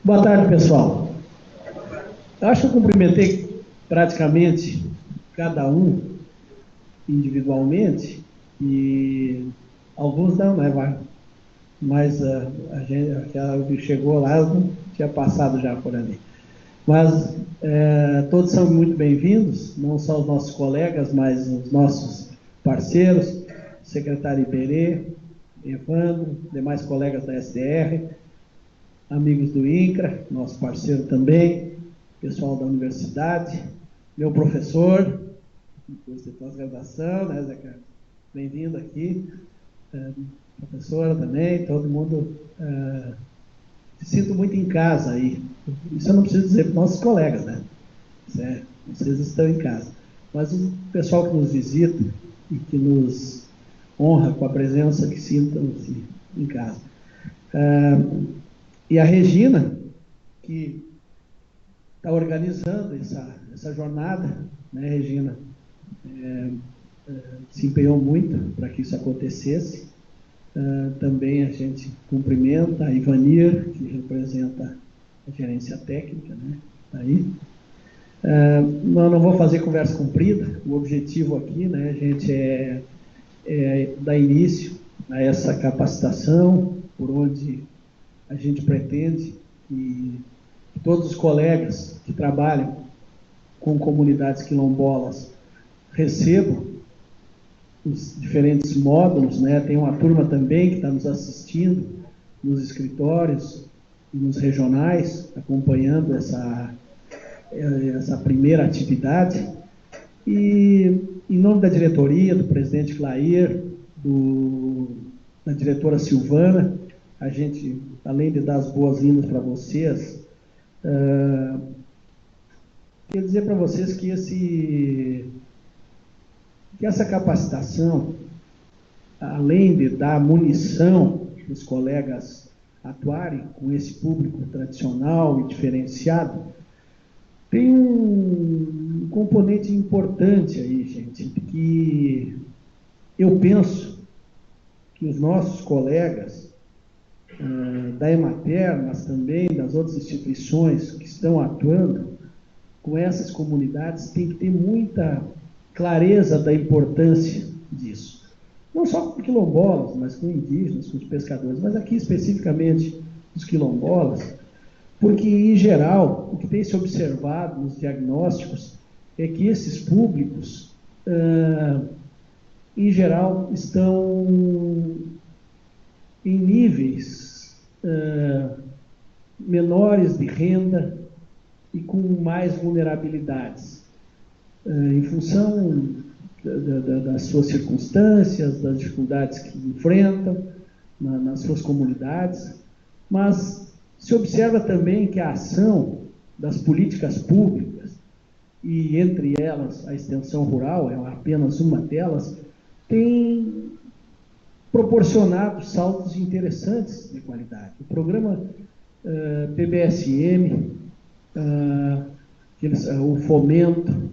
Boa tarde, pessoal. Eu acho que eu cumprimentei praticamente cada um individualmente e alguns não, né? Mas a gente, aquela que chegou lá, eu não tinha passado já por ali. Mas todos são muito bem-vindos, não só os nossos colegas, mas os nossos parceiros, secretário Iberê, Evandro, demais colegas da SDR, amigos do INCRA, nosso parceiro também, pessoal da universidade, meu professor, curso de pós-graduação, né, Zé Carlos? Bem-vindo aqui, professora também, todo mundo. Me sinto muito em casa aí. Isso eu não preciso dizer para os nossos colegas, né? Vocês estão em casa. Mas o pessoal que nos visita e que nos honra com a presença, que sintam-se em casa. E a Regina, que está organizando essa jornada, né, Regina? Se empenhou muito para que isso acontecesse. Também a gente cumprimenta a Ivanir, que representa a gerência técnica, né? Tá aí. Não vou fazer conversa comprida, o objetivo aqui, né, gente, é dar início a essa capacitação, por onde a gente pretende que todos os colegas que trabalham com comunidades quilombolas recebam os diferentes módulos, né? Tem uma turma também que está nos assistindo nos escritórios e nos regionais, acompanhando essa primeira atividade. E, em nome da diretoria, do presidente Clair, da diretora Silvana, a gente, além de dar as boas-vindas para vocês, quero dizer para vocês que essa capacitação, além de dar munição para os colegas atuarem com esse público tradicional e diferenciado, tem um componente importante aí, gente, que eu penso que os nossos colegas da Emater, mas também das outras instituições que estão atuando com essas comunidades, têm que ter muita clareza da importância disso. Não só com quilombolas, mas com indígenas, com os pescadores, mas aqui especificamente os quilombolas, porque, em geral, o que tem se observado nos diagnósticos é que esses públicos, em geral, estão em níveis menores de renda e com mais vulnerabilidades, em função das suas circunstâncias, das dificuldades que enfrentam nas suas comunidades, mas se observa também que a ação das políticas públicas, e entre elas a extensão rural, é apenas uma delas, tem proporcionado saltos interessantes de qualidade. O programa PBSM, o fomento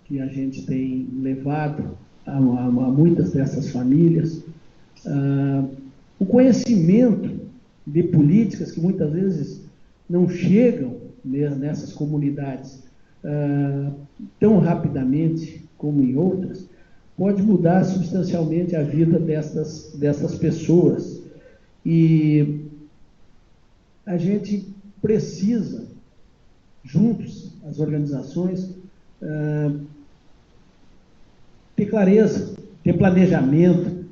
que a gente tem levado a muitas dessas famílias, o conhecimento de políticas que muitas vezes não chegam nessas comunidades tão rapidamente como em outras, pode mudar substancialmente a vida dessas pessoas. E a gente precisa, juntos, as organizações, ter clareza, ter planejamento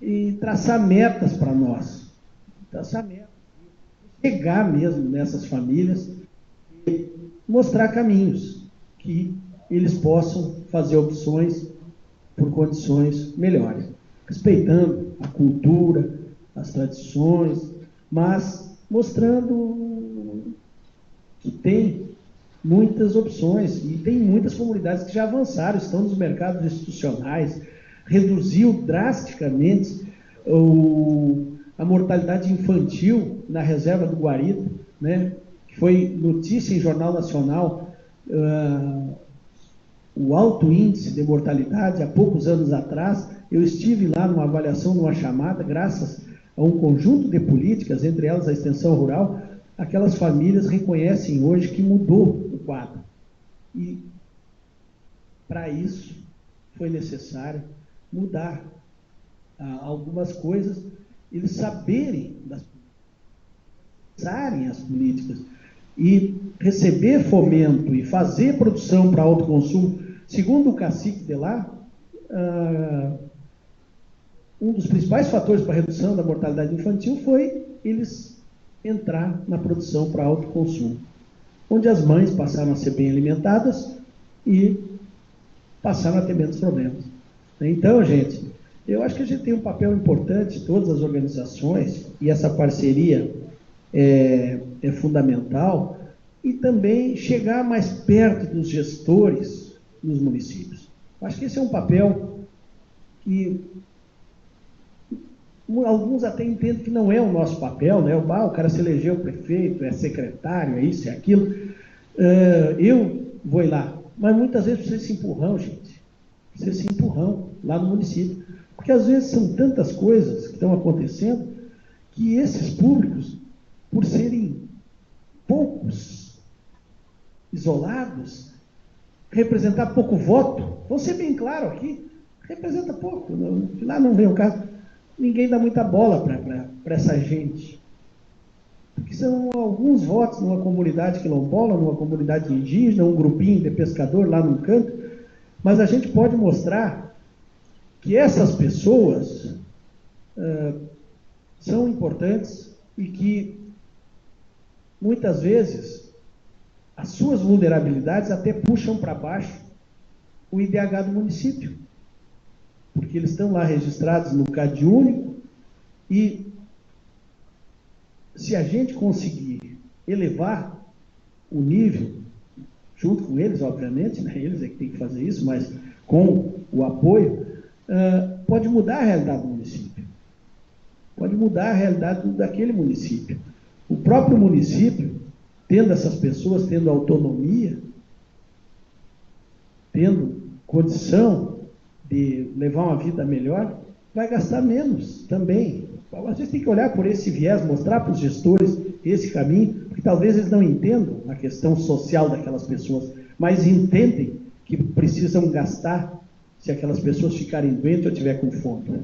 e traçar metas para nós. Traçar metas, chegar mesmo nessas famílias e mostrar caminhos que eles possam fazer opções por condições melhores, respeitando a cultura, as tradições, mas mostrando que tem muitas opções e tem muitas comunidades que já avançaram, estão nos mercados institucionais, reduziu drasticamente a mortalidade infantil na reserva do Guarita, né, que foi notícia em Jornal Nacional, o alto índice de mortalidade. Há poucos anos atrás, eu estive lá numa avaliação, numa chamada, graças a um conjunto de políticas, entre elas a extensão rural, aquelas famílias reconhecem hoje que mudou o quadro. E, para isso, foi necessário mudar algumas coisas, eles saberem as políticas e receber fomento e fazer produção para autoconsumo. Segundo o cacique de lá, um dos principais fatores para a redução da mortalidade infantil foi eles entrar na produção para autoconsumo, onde as mães passaram a ser bem alimentadas e passaram a ter menos problemas. Então, gente, eu acho que a gente tem um papel importante, todas as organizações, e essa parceria é fundamental, e também chegar mais perto dos gestores nos municípios. Eu acho que esse é um papel que alguns até entendem que não é o nosso papel, né? O cara se elegeu prefeito, é secretário, é isso, é aquilo. Eu vou ir lá. Mas muitas vezes precisa esse empurrão, gente. Precisa esse empurrão lá no município. Porque às vezes são tantas coisas que estão acontecendo que esses públicos, por serem poucos, isolados, representar pouco voto, vou ser bem claro aqui, representa pouco. Lá não vem o caso. Ninguém dá muita bola para essa gente. Porque são alguns votos numa comunidade quilombola, numa comunidade indígena, um grupinho de pescador lá num canto, mas a gente pode mostrar que essas pessoas são importantes e que, muitas vezes, as suas vulnerabilidades até puxam para baixo o IDH do município. Porque eles estão lá registrados no CAD único e se a gente conseguir elevar o nível, junto com eles, obviamente, né? Eles é que tem que fazer isso, mas com o apoio, pode mudar a realidade do município. Pode mudar a realidade daquele município. O próprio município, tendo essas pessoas, tendo autonomia, tendo condição de levar uma vida melhor, vai gastar menos também. A gente tem que olhar por esse viés, mostrar para os gestores esse caminho, porque talvez eles não entendam a questão social daquelas pessoas, mas entendem que precisam gastar se aquelas pessoas ficarem doentes ou estiver com fome. Né?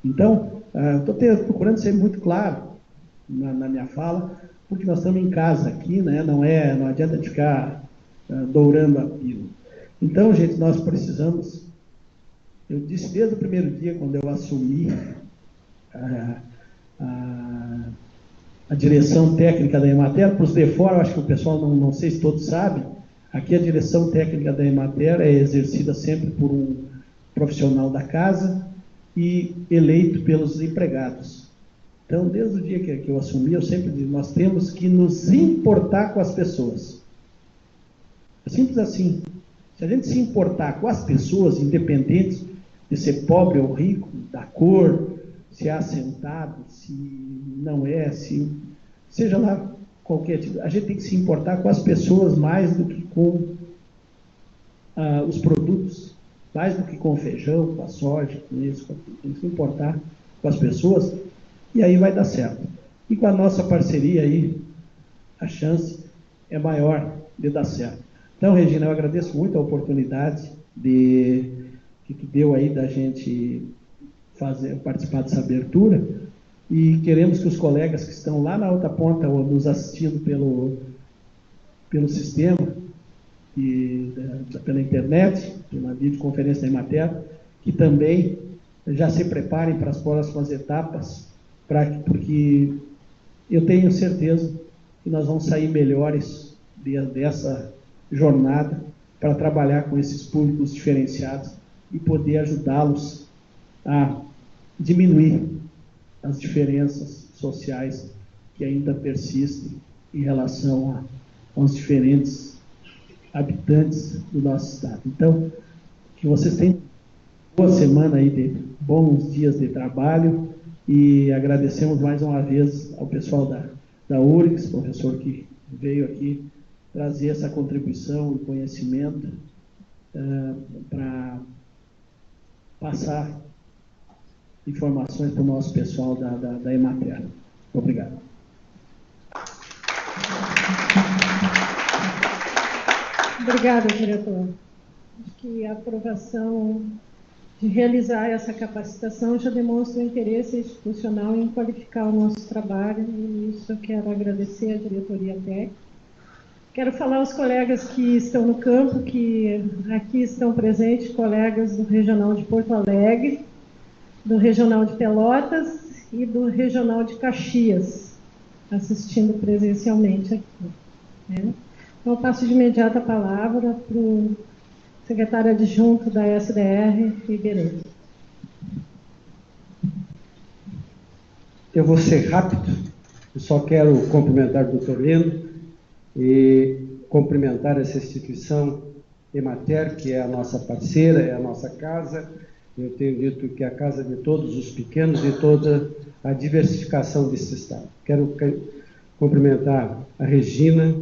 Então, estou procurando ser muito claro na minha fala, porque nós estamos em casa aqui, né? Não adianta de ficar dourando a pílula. Então, gente, nós precisamos. Eu disse desde o primeiro dia, quando eu assumi a direção técnica da Emater, para os de fora, eu acho que o pessoal não sei se todos sabem, aqui a direção técnica da Emater é exercida sempre por um profissional da casa e eleito pelos empregados. Então, desde o dia que eu assumi, eu sempre digo, nós temos que nos importar com as pessoas. É simples assim. Se a gente se importar com as pessoas, independentes de ser pobre ou rico, da cor, se é assentado, se não é, seja lá qualquer tipo, a gente tem que se importar com as pessoas mais do que com os produtos, mais do que com o feijão, com a soja, com isso, com aquilo. Tem que se importar com as pessoas e aí vai dar certo. E com a nossa parceria aí, a chance é maior de dar certo. Então, Regina, eu agradeço muito a oportunidade que tu deu aí da gente participar dessa abertura e queremos que os colegas que estão lá na outra ponta ou nos assistindo pelo sistema e pela internet, pela videoconferência da Emater, que também já se preparem para as próximas etapas, porque eu tenho certeza que nós vamos sair melhores dessa jornada para trabalhar com esses públicos diferenciados e poder ajudá-los a diminuir as diferenças sociais que ainda persistem em relação aos diferentes habitantes do nosso estado. Então, que vocês tenham boa semana aí, de bons dias de trabalho, e agradecemos mais uma vez ao pessoal da URGS, professor que veio aqui trazer essa contribuição e conhecimento para passar informações para o nosso pessoal da Emater. Obrigado. Obrigada, diretor. Acho que a aprovação de realizar essa capacitação já demonstra o interesse institucional em qualificar o nosso trabalho, e isso eu quero agradecer à diretoria técnica. Quero falar aos colegas que estão no campo, que aqui estão presentes, colegas do Regional de Porto Alegre, do Regional de Pelotas e do Regional de Caxias, assistindo presencialmente aqui, né? Então, eu passo de imediato a palavra para o secretário adjunto da SDR, Figueiredo. Eu vou ser rápido, eu só quero cumprimentar o doutor Lendo e cumprimentar essa instituição Emater, que é a nossa parceira, é a nossa casa. Eu tenho dito que é a casa de todos os pequenos e toda a diversificação desse Estado. Quero cumprimentar a Regina,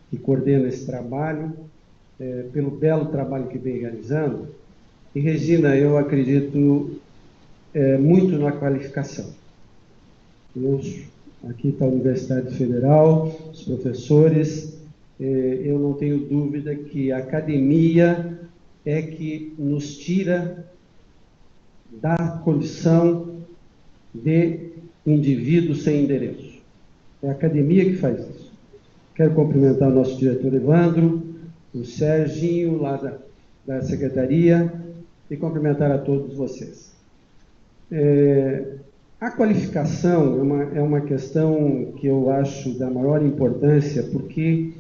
que coordena esse trabalho, pelo belo trabalho que vem realizando. E, Regina, eu acredito muito na qualificação. Aqui está a Universidade Federal, os professores, eu não tenho dúvida que a academia é que nos tira da condição de indivíduo sem endereço. É a academia que faz isso. Quero cumprimentar o nosso diretor Evandro, o Serginho, lá da secretaria, e cumprimentar a todos vocês. A qualificação é uma questão que eu acho da maior importância, porque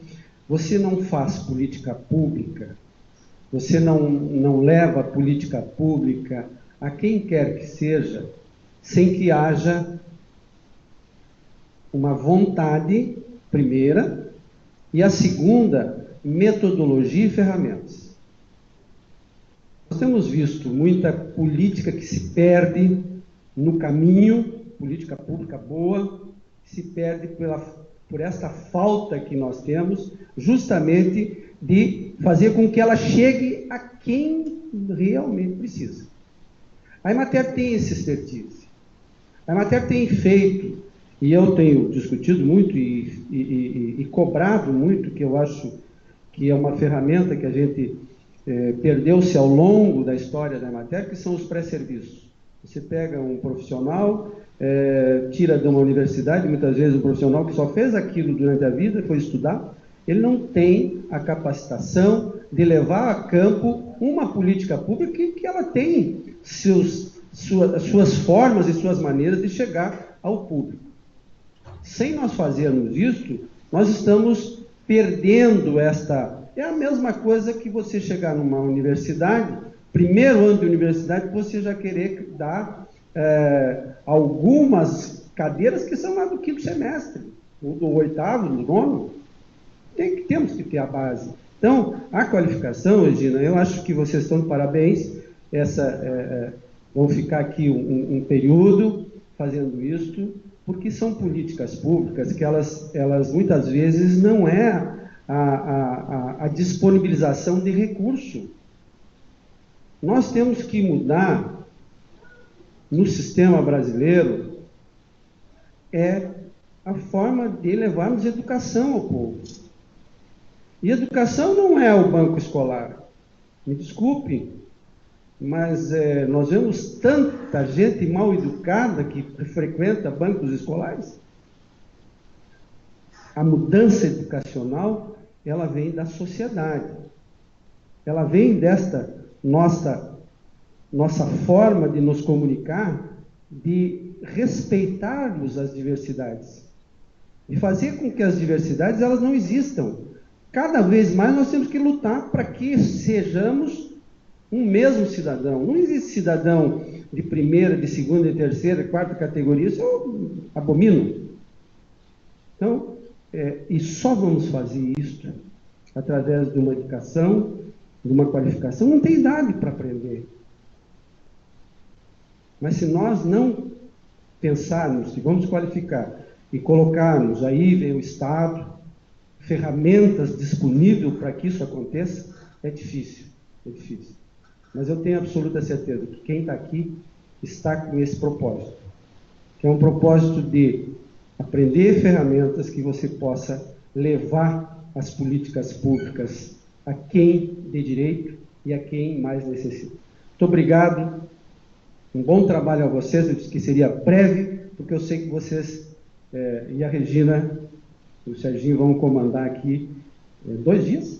você não faz política pública, você não leva a política pública a quem quer que seja, sem que haja uma vontade, primeira, e a segunda, metodologia e ferramentas. Nós temos visto muita política que se perde no caminho, política pública boa, que se perde por essa falta que nós temos, justamente de fazer com que ela chegue a quem realmente precisa. A Emater tem esse expertise. A Emater tem feito, e eu tenho discutido muito e cobrado muito, que eu acho que é uma ferramenta que a gente perdeu-se ao longo da história da Emater, que são os pré-serviços. Você pega um profissional, tira de uma universidade, muitas vezes um profissional que só fez aquilo durante a vida, foi estudar, ele não tem a capacitação de levar a campo uma política pública que ela tem suas formas e suas maneiras de chegar ao público. Sem nós fazermos isso, nós estamos perdendo esta... É a mesma coisa que você chegar numa universidade, primeiro ano de universidade, você já querer dar algumas cadeiras que são lá do quinto semestre, ou do oitavo, do nono. Temos que ter a base. Então, a qualificação, Regina, eu acho que vocês estão de parabéns. Vão ficar aqui um período fazendo isto, porque são políticas públicas que elas muitas vezes não é a disponibilização de recurso. Nós temos que mudar no sistema brasileiro a forma de levarmos educação ao povo. E educação não é o banco escolar. Me desculpe, mas nós vemos tanta gente mal educada que frequenta bancos escolares. A mudança educacional, ela vem da sociedade. Ela vem desta nossa forma de nos comunicar, de respeitarmos as diversidades. E fazer com que as diversidades elas não existam. Cada vez mais nós temos que lutar para que sejamos um mesmo cidadão. Não existe cidadão de primeira, de segunda, de terceira, quarta categoria. Isso eu abomino. Então, e só vamos fazer isso através de uma educação, de uma qualificação. Não tem idade para aprender. Mas se nós não pensarmos que vamos qualificar e colocarmos, aí vem o Estado, ferramentas disponíveis para que isso aconteça, é difícil. Mas eu tenho absoluta certeza que quem está aqui está com esse propósito, que é um propósito de aprender ferramentas que você possa levar as políticas públicas a quem de direito e a quem mais necessita. Muito obrigado, um bom trabalho a vocês. Eu disse que seria breve, porque eu sei que vocês e a Regina e o Serginho vão comandar aqui 2 dias?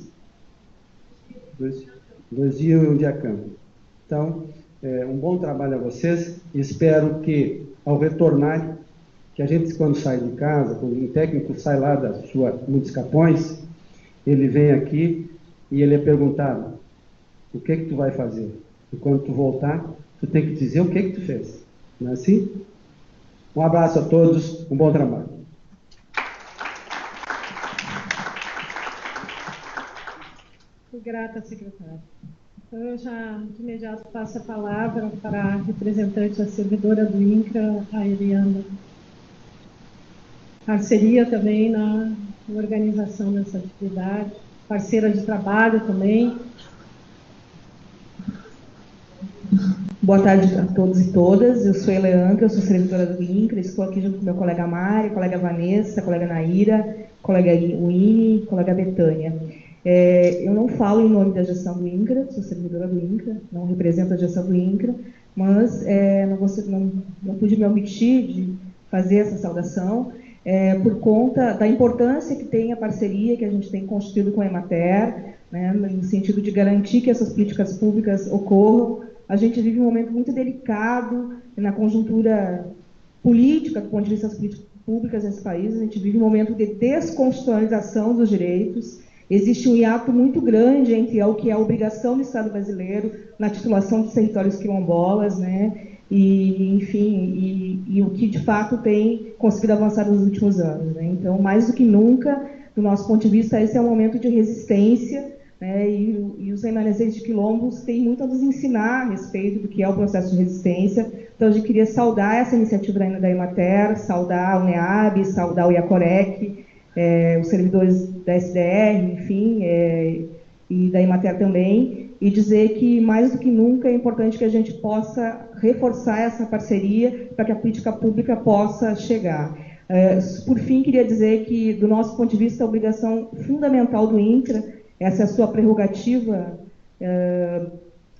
2 dias e um dia campo. Então, um bom trabalho a vocês e espero que, ao retornar, que a gente, quando sai de casa, quando um técnico sai lá da sua Muitos Capões, ele vem aqui e ele é perguntado: o que tu vai fazer? E quando tu voltar, tu tem que dizer o que tu fez. Não é assim? Um abraço a todos, um bom trabalho. Muito grata, secretária. Então, eu já, de imediato, passo a palavra para a representante da servidora do INCRA, a Eliana. Parceria também na organização dessa atividade, parceira de trabalho também. Boa tarde a todos e todas. Eu sou Eleandra, eu sou servidora do INCRA, estou aqui junto com meu colega Mari, colega Vanessa, colega Naira, colega Winnie, colega Betânia. Eu não falo em nome da gestão do INCRA, sou servidora do INCRA, não represento a gestão do INCRA, mas não pude me omitir de fazer essa saudação por conta da importância que tem a parceria que a gente tem constituído com a Emater, né, no sentido de garantir que essas políticas públicas ocorram. A gente vive um momento muito delicado na conjuntura política, do ponto de vista das políticas públicas nesse país. A gente vive um momento de desconstitucionalização dos direitos. Existe um hiato muito grande entre o que é a obrigação do Estado brasileiro na titulação dos territórios quilombolas, né? E o que de fato tem conseguido avançar nos últimos anos, né? Então, mais do que nunca, do nosso ponto de vista, esse é um momento de resistência, né? E os remanescentes de quilombos têm muito a nos ensinar a respeito do que é o processo de resistência. Então, a gente queria saudar essa iniciativa da Emater, saudar o NEAB, saudar o IACOREC, os servidores da SDR, enfim, e da Emater também, e dizer que, mais do que nunca, é importante que a gente possa reforçar essa parceria para que a política pública possa chegar. Por fim, queria dizer que, do nosso ponto de vista, a obrigação fundamental do INCRA, essa é a sua prerrogativa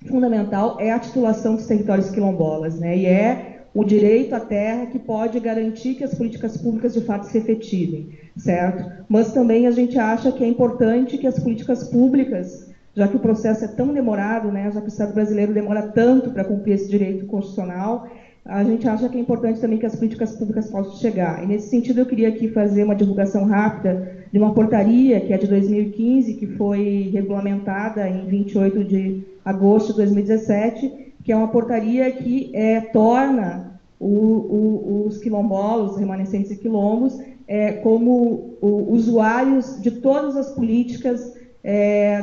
fundamental, é a titulação dos territórios quilombolas, né? E é o direito à terra que pode garantir que as políticas públicas de fato se efetivem, certo? Mas também a gente acha que é importante que as políticas públicas, já que o processo é tão demorado, né, já que o Estado brasileiro demora tanto para cumprir esse direito constitucional, a gente acha que é importante também que as políticas públicas possam chegar. E nesse sentido eu queria aqui fazer uma divulgação rápida de uma portaria que é de 2015, que foi regulamentada em 28 de agosto de 2017, que é uma portaria que torna os quilombolas, os remanescentes de quilombos, como usuários de todas as políticas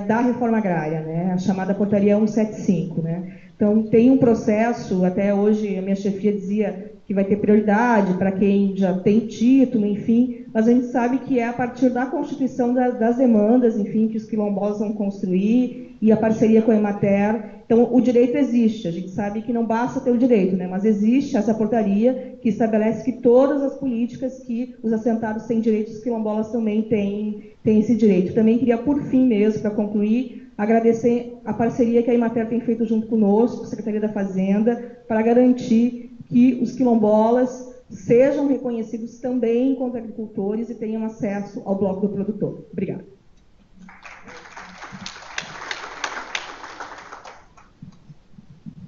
da reforma agrária, né? A chamada portaria 175, né? Então, tem um processo, até hoje a minha chefia dizia que vai ter prioridade para quem já tem título, enfim, mas a gente sabe que é a partir da constituição das demandas, enfim, que os quilombolas vão construir, e a parceria com a Emater. Então, o direito existe, a gente sabe que não basta ter o direito, né, mas existe essa portaria que estabelece que todas as políticas que os assentados têm direito, os quilombolas também têm esse direito. Também queria, por fim mesmo, para concluir, agradecer a parceria que a Emater tem feito junto conosco, a Secretaria da Fazenda, para garantir que os quilombolas sejam reconhecidos também enquanto agricultores e tenham acesso ao bloco do produtor. Obrigada.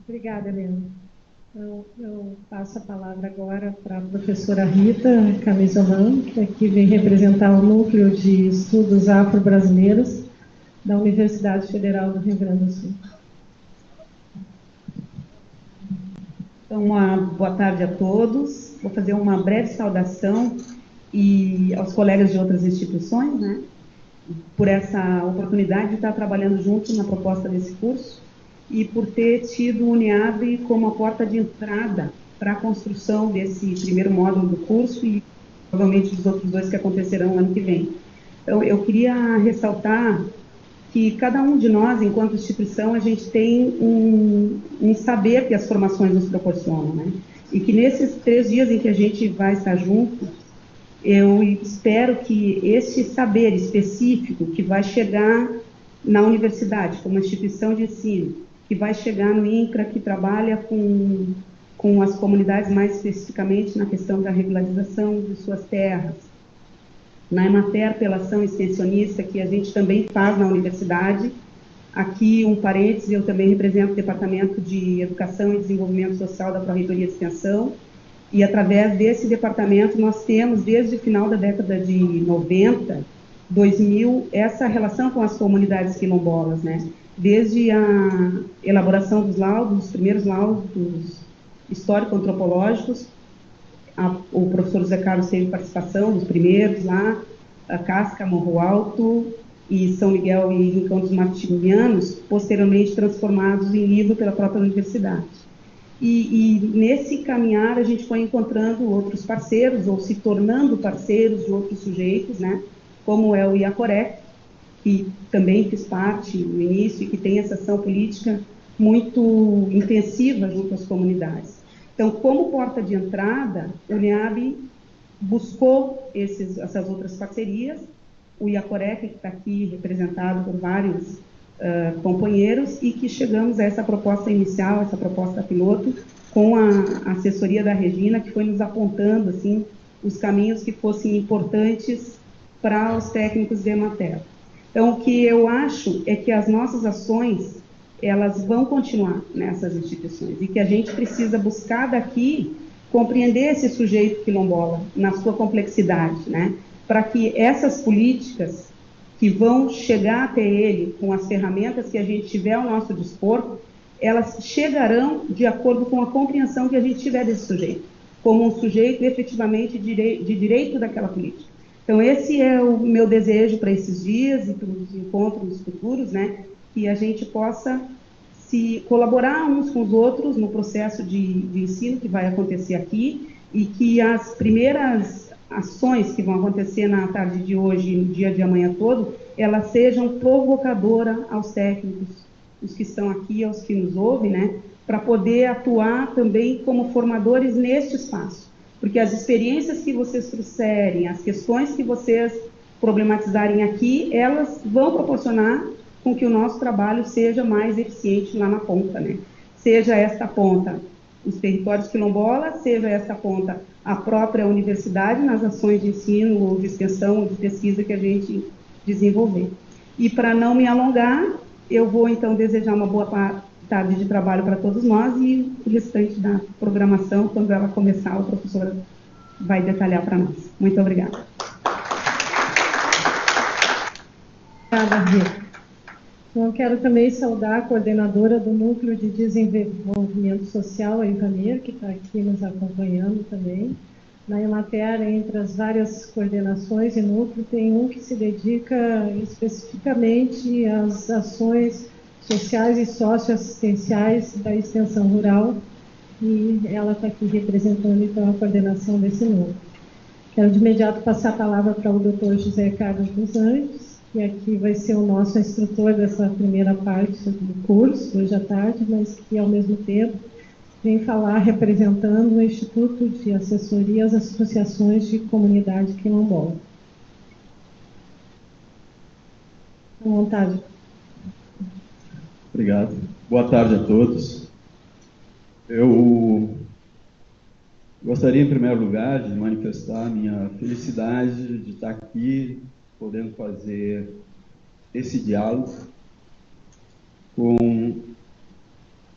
Obrigada, Helena. Eu passo a palavra agora para a professora Rita Camisolan, que aqui vem representar o Núcleo de Estudos Afro-Brasileiros da Universidade Federal do Rio Grande do Sul. Então, uma boa tarde a todos. Vou fazer uma breve saudação aos colegas de outras instituições, né, por essa oportunidade de estar trabalhando junto na proposta desse curso e por ter tido o UNEAB como a porta de entrada para a construção desse primeiro módulo do curso e provavelmente dos outros 2 que acontecerão ano que vem. Então, eu queria ressaltar que cada um de nós, enquanto instituição, a gente tem um saber que as formações nos proporcionam, né? E que nesses 3 dias em que a gente vai estar junto, eu espero que esse saber específico que vai chegar na universidade, como instituição de ensino, que vai chegar no INCRA, que trabalha com as comunidades mais especificamente na questão da regularização de suas terras, na Emater pela ação extensionista, que a gente também faz na universidade. Aqui, um parêntese, eu também represento o Departamento de Educação e Desenvolvimento Social da Pró-Reitoria de Extensão, e através desse departamento nós temos, desde o final da década de 90, 2000, essa relação com as comunidades quilombolas, né? Desde a elaboração dos laudos, os primeiros laudos histórico-antropológicos, o professor José Carlos teve participação dos primeiros lá, a Casca, Morro Alto e São Miguel e Rincão dos Martinianos, posteriormente transformados em livro pela própria universidade. E nesse caminhar a gente foi encontrando outros parceiros, ou se tornando parceiros de outros sujeitos, né? Como é o IACOREC, que também fiz parte no início e que tem essa ação política muito intensiva junto às comunidades. Então, como porta de entrada, o NEAB buscou essas outras parcerias, o IACOREC, que está aqui representado por vários companheiros, e que chegamos a essa proposta inicial, essa proposta piloto, com a assessoria da Regina, que foi nos apontando assim, os caminhos que fossem importantes para os técnicos de Emater. Então, o que eu acho é que as nossas ações, elas vão continuar nessas instituições, e que a gente precisa buscar daqui compreender esse sujeito quilombola na sua complexidade, né? Para que essas políticas que vão chegar até ele com as ferramentas que a gente tiver ao nosso dispor, elas chegarão de acordo com a compreensão que a gente tiver desse sujeito, como um sujeito efetivamente de direito daquela política. Então, esse é o meu desejo para esses dias e para os encontros futuros, né? Que a gente possa se colaborar uns com os outros no processo de ensino que vai acontecer aqui, e que as primeiras ações que vão acontecer na tarde de hoje e no dia de amanhã todo, elas sejam provocadoras aos técnicos, os que estão aqui, aos que nos ouvem, né, para poder atuar também como formadores neste espaço. Porque as experiências que vocês trouxerem, as questões que vocês problematizarem aqui, elas vão proporcionar com que o nosso trabalho seja mais eficiente lá na ponta, né? Seja esta ponta os territórios quilombolas, seja essa ponta a própria universidade nas ações de ensino, ou de extensão, ou de pesquisa que a gente desenvolver. E para não me alongar, eu vou então desejar uma boa tarde de trabalho para todos nós, e o restante da programação, quando ela começar, o professor vai detalhar para nós. Muito obrigada. Obrigada, Rita. Então, eu quero também saudar a coordenadora do Núcleo de Desenvolvimento Social, a Ivanir, que está aqui nos acompanhando também. Na Emater, entre as várias coordenações e núcleo, tem um que se dedica especificamente às ações sociais e socioassistenciais da extensão rural, e ela está aqui representando, então, a coordenação desse núcleo. Quero de imediato passar a palavra para o Dr. José Carlos dos Anjos, que aqui vai ser o nosso instrutor dessa primeira parte do curso, hoje à tarde, mas que, ao mesmo tempo, vem falar representando o Instituto de Assessoria às Associações de Comunidade Quilombola. À vontade. Obrigado. Boa tarde a todos. Eu gostaria, em primeiro lugar, de manifestar a minha felicidade de estar aqui, podendo fazer esse diálogo com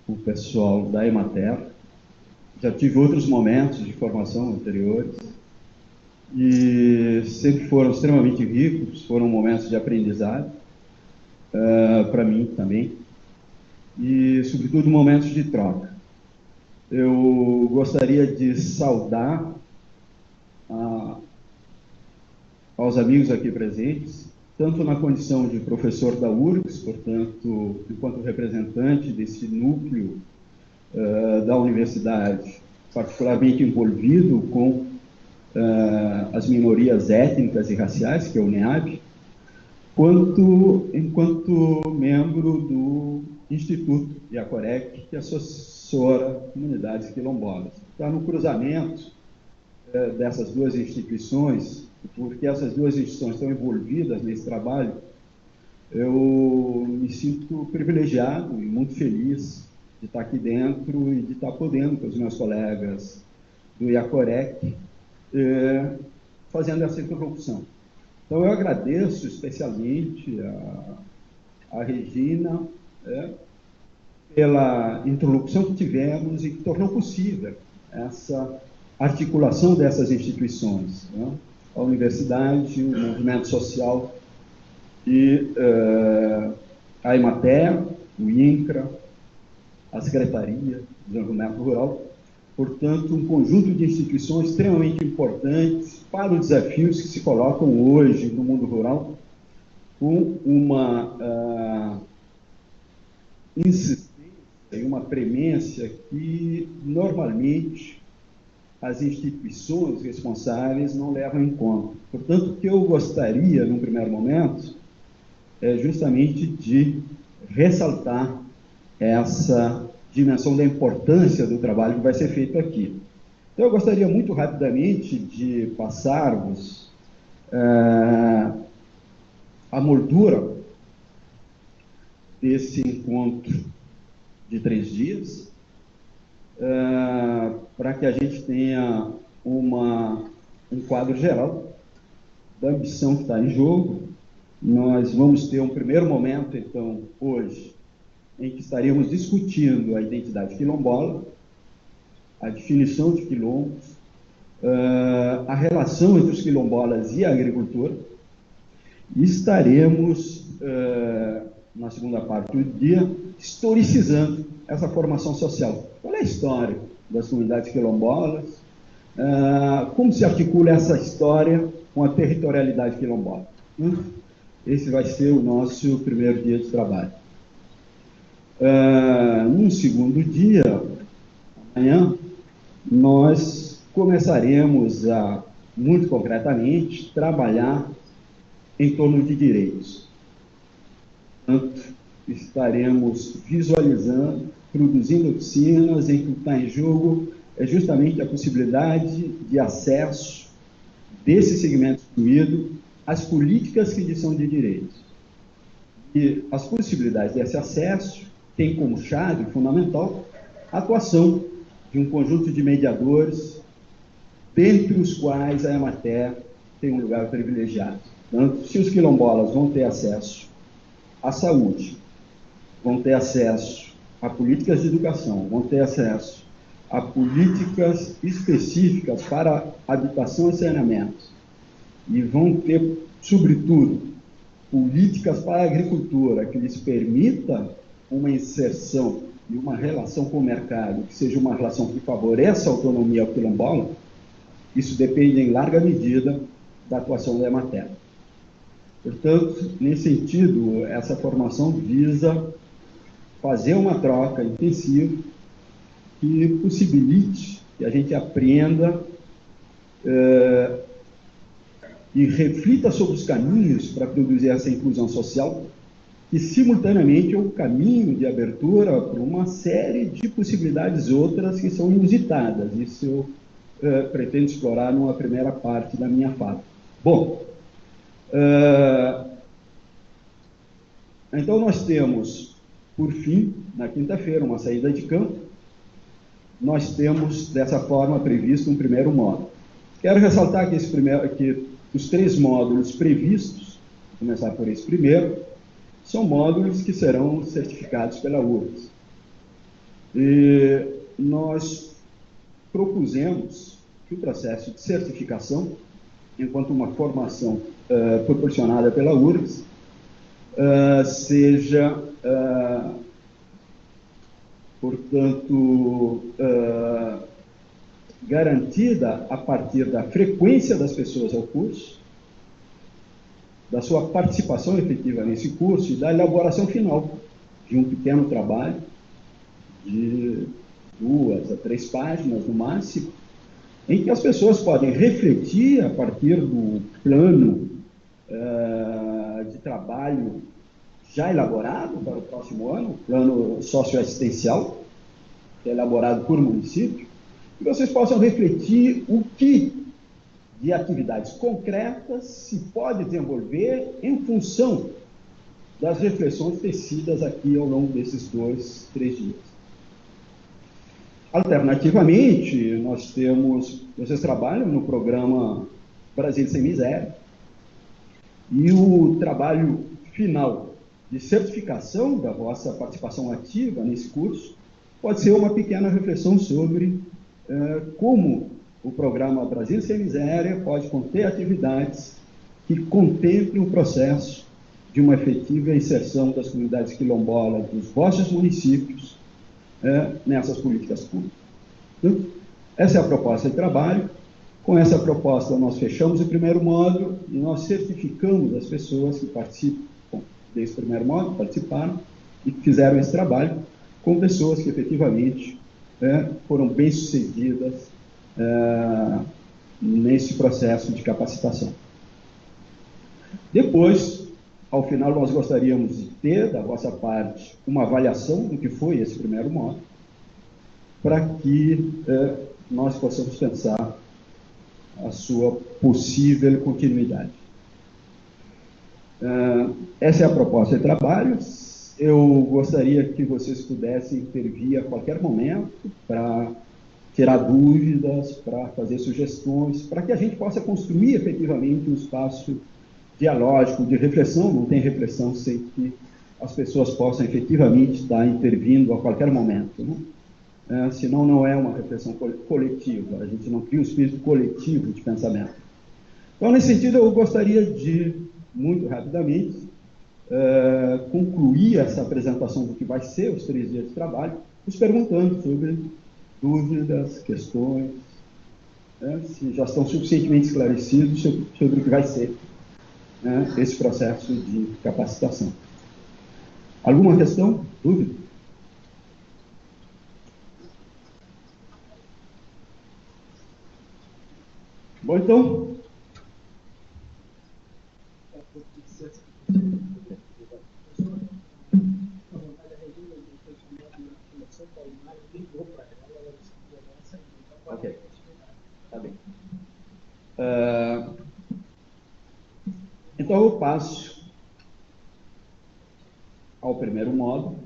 o pessoal da Emater. Já tive outros momentos de formação anteriores e sempre foram extremamente ricos, foram momentos de aprendizado para mim também, e sobretudo momentos de troca. Eu gostaria de saudar aos amigos aqui presentes, tanto na condição de professor da URGS, portanto, enquanto representante desse núcleo da universidade, particularmente envolvido com as minorias étnicas e raciais, que é o NEAB, quanto enquanto membro do Instituto IACOREC, que assessora comunidades quilombolas. Está no cruzamento dessas duas instituições, porque essas duas instituições estão envolvidas nesse trabalho, eu me sinto privilegiado e muito feliz de estar aqui dentro e de estar podendo, com os meus colegas do IACOREC, fazendo essa interlocução. Então, eu agradeço especialmente a Regina pela interlocução que tivemos e que tornou possível essa articulação dessas instituições, né? A universidade, o movimento social e a Emater, o INCRA, a Secretaria de Desenvolvimento Rural, portanto, um conjunto de instituições extremamente importantes para os desafios que se colocam hoje no mundo rural, com uma insistência e uma premência que, normalmente, as instituições responsáveis não levam em conta. Portanto, o que eu gostaria, num primeiro momento, é justamente de ressaltar essa dimensão da importância do trabalho que vai ser feito aqui. Então, eu gostaria muito rapidamente de passar-vos a moldura desse encontro de 3 dias, para que a gente tenha um quadro geral da ambição que está em jogo. Nós vamos ter um primeiro momento, então, hoje, em que estaríamos discutindo a identidade quilombola, a definição de quilombos, a relação entre os quilombolas e a agricultura, e estaremos, na segunda parte do dia, historicizando essa formação social. Qual é a história das comunidades quilombolas? Como se articula essa história com a territorialidade quilombola? Esse vai ser o nosso primeiro dia de trabalho. Num segundo dia, amanhã, nós começaremos a, muito concretamente, trabalhar em torno de direitos. Portanto, estaremos visualizando, produzindo oficinas em que o que está em jogo é justamente a possibilidade de acesso desse segmento excluído às políticas que lhe são de direitos. E as possibilidades desse acesso têm como chave fundamental a atuação de um conjunto de mediadores, dentre os quais a Emater tem um lugar privilegiado. Portanto, se os quilombolas vão ter acesso à saúde, vão ter acesso a políticas de educação, vão ter acesso a políticas específicas para habitação e saneamento, e vão ter, sobretudo, políticas para a agricultura que lhes permita uma inserção e uma relação com o mercado, que seja uma relação que favoreça a autonomia quilombola, isso depende, em larga medida, da atuação da Emater. Portanto, nesse sentido, essa formação visa fazer uma troca intensiva que possibilite que a gente aprenda e reflita sobre os caminhos para produzir essa inclusão social, que simultaneamente é um caminho de abertura para uma série de possibilidades outras que são inusitadas. Isso eu pretendo explorar numa primeira parte da minha fala. Bom, então nós temos, por fim, na quinta-feira, uma saída de campo. Nós temos, dessa forma, previsto um primeiro módulo. Quero ressaltar que os 3 módulos previstos, vou começar por esse primeiro, são módulos que serão certificados pela URGS. E nós propusemos que o processo de certificação, enquanto uma formação proporcionada pela URGS, seja, portanto, garantida a partir da frequência das pessoas ao curso, da sua participação efetiva nesse curso e da elaboração final de um pequeno trabalho de 2 a 3 páginas, no máximo, em que as pessoas podem refletir a partir do plano de trabalho já elaborado para o próximo ano, o plano socioassistencial, que é elaborado por município, que vocês possam refletir o que de atividades concretas se pode desenvolver em função das reflexões tecidas aqui ao longo desses 2, 3 dias. Alternativamente, vocês trabalham no programa Brasil Sem Miséria, e o trabalho final de certificação da vossa participação ativa nesse curso pode ser uma pequena reflexão sobre como o programa Brasil Sem Miséria pode conter atividades que contemplem o processo de uma efetiva inserção das comunidades quilombolas dos vossos municípios nessas políticas públicas. Então, essa é a proposta de trabalho. Com essa proposta, nós fechamos o primeiro módulo e nós certificamos as pessoas que participam desse primeiro módulo, participaram e que fizeram esse trabalho, com pessoas que efetivamente foram bem-sucedidas nesse processo de capacitação. Depois, ao final, nós gostaríamos de ter, da vossa parte, uma avaliação do que foi esse primeiro módulo, para que nós possamos pensar a sua possível continuidade. Essa é a proposta de trabalho. Eu gostaria que vocês pudessem intervir a qualquer momento para tirar dúvidas, para fazer sugestões, para que a gente possa construir efetivamente um espaço dialógico, de reflexão. Não tem reflexão sem que as pessoas possam efetivamente estar intervindo a qualquer momento, né? Senão não é uma reflexão coletiva, a gente não cria um espírito coletivo de pensamento. Então, nesse sentido, eu gostaria de, muito rapidamente, concluir essa apresentação do que vai ser os 3 dias de trabalho, nos perguntando sobre dúvidas, questões, se já estão suficientemente esclarecidos sobre o que vai ser esse processo de capacitação. Alguma questão? Dúvida? Bom, então... Ok, tá bem. Então, eu passo ao primeiro módulo,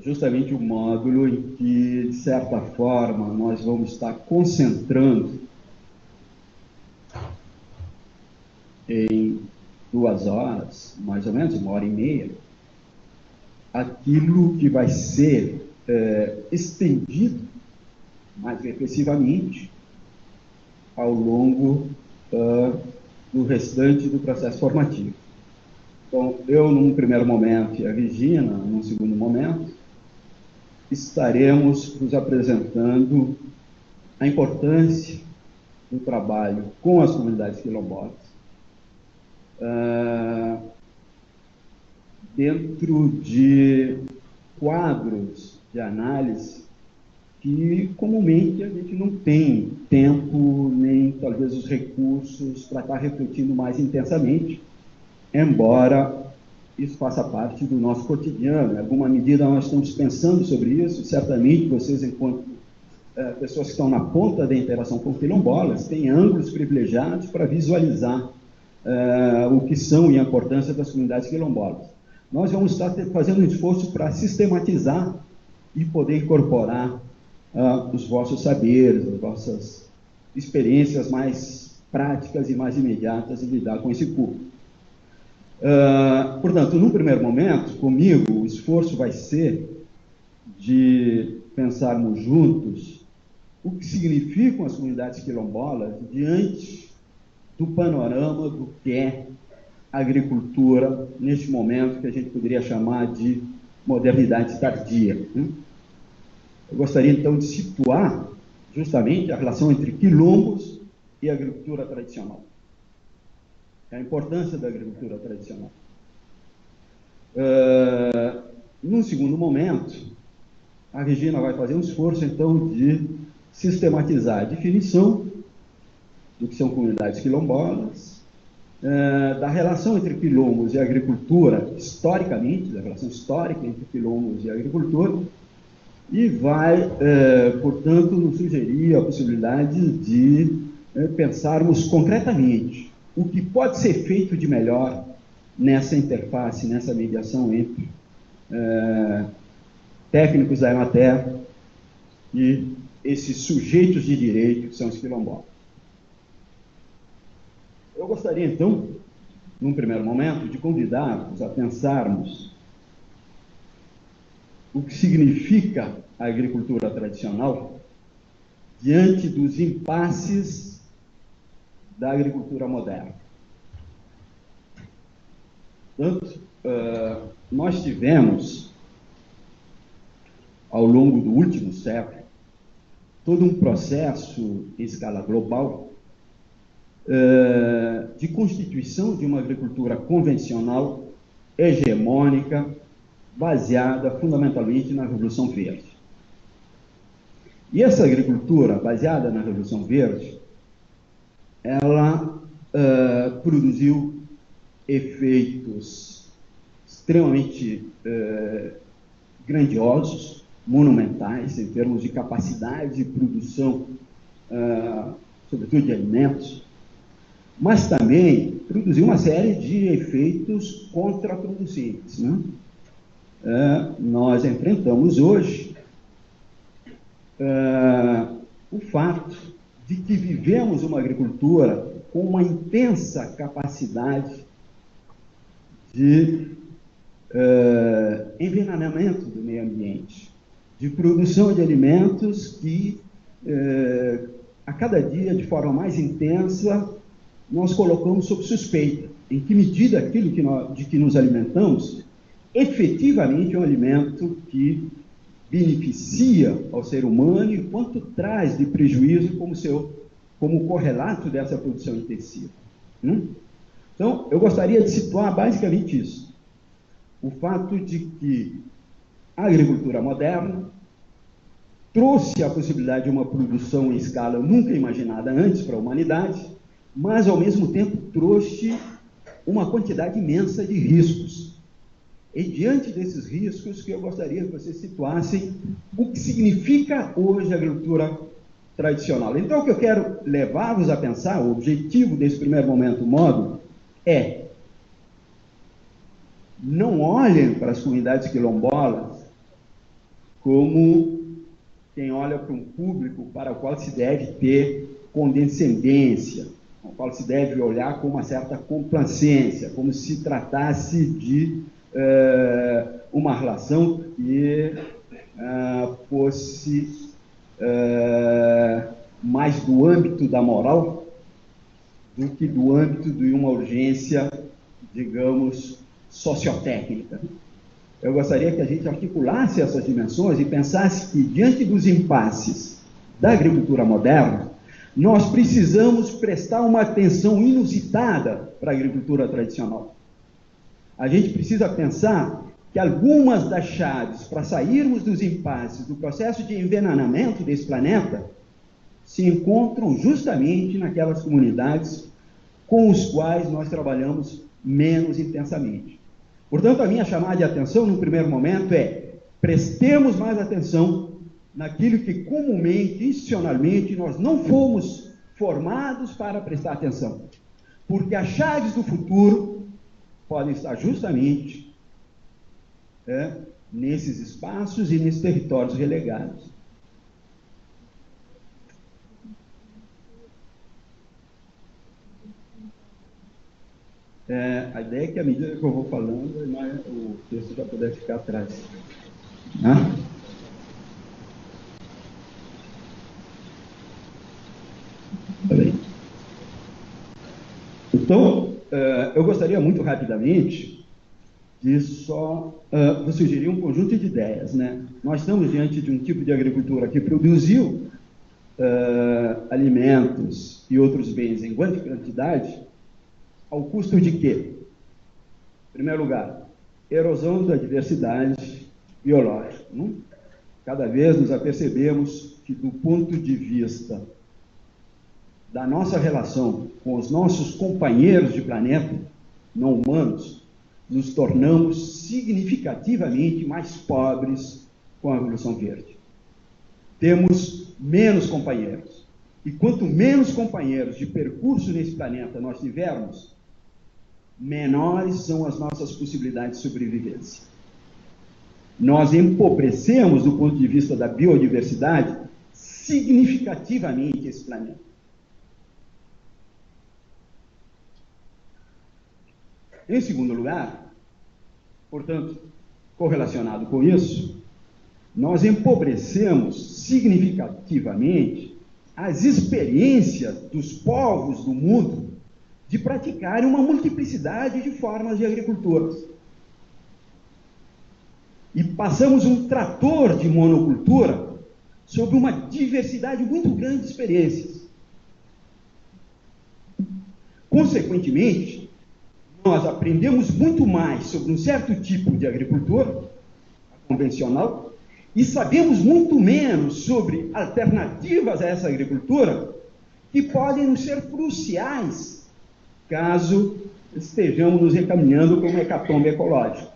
justamente o módulo em que, de certa forma, nós vamos estar concentrando em 2 horas, mais ou menos, 1h30, aquilo que vai ser estendido mais reflexivamente ao longo do restante do processo formativo. Então, eu, num primeiro momento, e a Regina, num segundo momento, estaremos nos apresentando a importância do trabalho com as comunidades quilombolas, dentro de quadros de análise que comumente a gente não tem tempo, nem talvez os recursos para estar refletindo mais intensamente, embora isso faça parte do nosso cotidiano. Em alguma medida nós estamos pensando sobre isso, e certamente vocês, enquanto pessoas que estão na ponta da interação com quilombolas, têm ângulos privilegiados para visualizar o que são e a importância das comunidades quilombolas. Nós vamos estar fazendo um esforço para sistematizar e poder incorporar os vossos saberes, as vossas experiências mais práticas e mais imediatas de lidar com esse público. Portanto, num primeiro momento, comigo, o esforço vai ser de pensarmos juntos o que significam as comunidades quilombolas diante do panorama do que é a agricultura neste momento que a gente poderia chamar de modernidade tardia. Eu gostaria, então, de situar justamente a relação entre quilombos e agricultura tradicional. A importância da agricultura tradicional. Num segundo momento, a Regina vai fazer um esforço, então, de sistematizar a definição do que são comunidades quilombolas, da relação entre quilombos e agricultura, historicamente, da relação histórica entre quilombos e agricultura, e vai, portanto, nos sugerir a possibilidade de pensarmos concretamente o que pode ser feito de melhor nessa interface, nessa mediação entre técnicos da Emater e esses sujeitos de direito que são os quilombolas. Eu gostaria, então, num primeiro momento, de convidar-vos a pensarmos o que significa a agricultura tradicional diante dos impasses da agricultura moderna. Portanto, nós tivemos, ao longo do último século, todo um processo em escala global de constituição de uma agricultura convencional, hegemônica, baseada fundamentalmente na Revolução Verde. E essa agricultura baseada na Revolução Verde, ela produziu efeitos extremamente grandiosos, monumentais, em termos de capacidade de produção, sobretudo de alimentos, mas também produziu uma série de efeitos contraproducentes, né? Nós enfrentamos hoje o fato de que vivemos uma agricultura com uma intensa capacidade de envenenamento do meio ambiente, de produção de alimentos que, a cada dia, de forma mais intensa, nós colocamos sob suspeita em que medida aquilo de que nos alimentamos efetivamente é um alimento que beneficia ao ser humano e quanto traz de prejuízo como correlato dessa produção intensiva. Então, eu gostaria de situar basicamente isso. O fato de que a agricultura moderna trouxe a possibilidade de uma produção em escala nunca imaginada antes para a humanidade, mas, ao mesmo tempo, trouxe uma quantidade imensa de riscos. E, diante desses riscos, que eu gostaria que vocês situassem o que significa hoje a agricultura tradicional. Então, o que eu quero levar-vos a pensar, o objetivo desse primeiro momento, módulo, é: não olhem para as comunidades quilombolas como quem olha para um público para o qual se deve ter condescendência, ao qual se deve olhar com uma certa complacência, como se tratasse de uma relação que fosse mais do âmbito da moral do que do âmbito de uma urgência, digamos, sociotécnica. Eu gostaria que a gente articulasse essas dimensões e pensasse que, diante dos impasses da agricultura moderna, nós precisamos prestar uma atenção inusitada para a agricultura tradicional. A gente precisa pensar que algumas das chaves para sairmos dos impasses do processo de envenenamento desse planeta se encontram justamente naquelas comunidades com os quais nós trabalhamos menos intensamente. Portanto, a minha chamada de atenção, no primeiro momento, é: prestemos mais atenção naquilo que comumente, institucionalmente, nós não fomos formados para prestar atenção. Porque as chaves do futuro podem estar justamente nesses espaços e nesses territórios relegados. A ideia é que, à medida que eu vou falando, o texto já puder ficar atrás. Então, eu gostaria muito rapidamente de só vou sugerir um conjunto de ideias, né? Nós estamos diante de um tipo de agricultura que produziu alimentos e outros bens em grande quantidade, ao custo de quê? Em primeiro lugar, erosão da diversidade biológica. Cada vez nos apercebemos que, do ponto de vista da nossa relação com os nossos companheiros de planeta, não humanos, nos tornamos significativamente mais pobres com a Revolução Verde. Temos menos companheiros. E quanto menos companheiros de percurso nesse planeta nós tivermos, menores são as nossas possibilidades de sobrevivência. Nós empobrecemos, do ponto de vista da biodiversidade, significativamente esse planeta. Em segundo lugar, portanto, correlacionado com isso, nós empobrecemos significativamente as experiências dos povos do mundo de praticarem uma multiplicidade de formas de agricultura. E passamos um trator de monocultura sobre uma diversidade muito grande de experiências. Consequentemente, nós aprendemos muito mais sobre um certo tipo de agricultura, a convencional, e sabemos muito menos sobre alternativas a essa agricultura que podem nos ser cruciais caso estejamos nos encaminhando para uma hecatombe ecológica.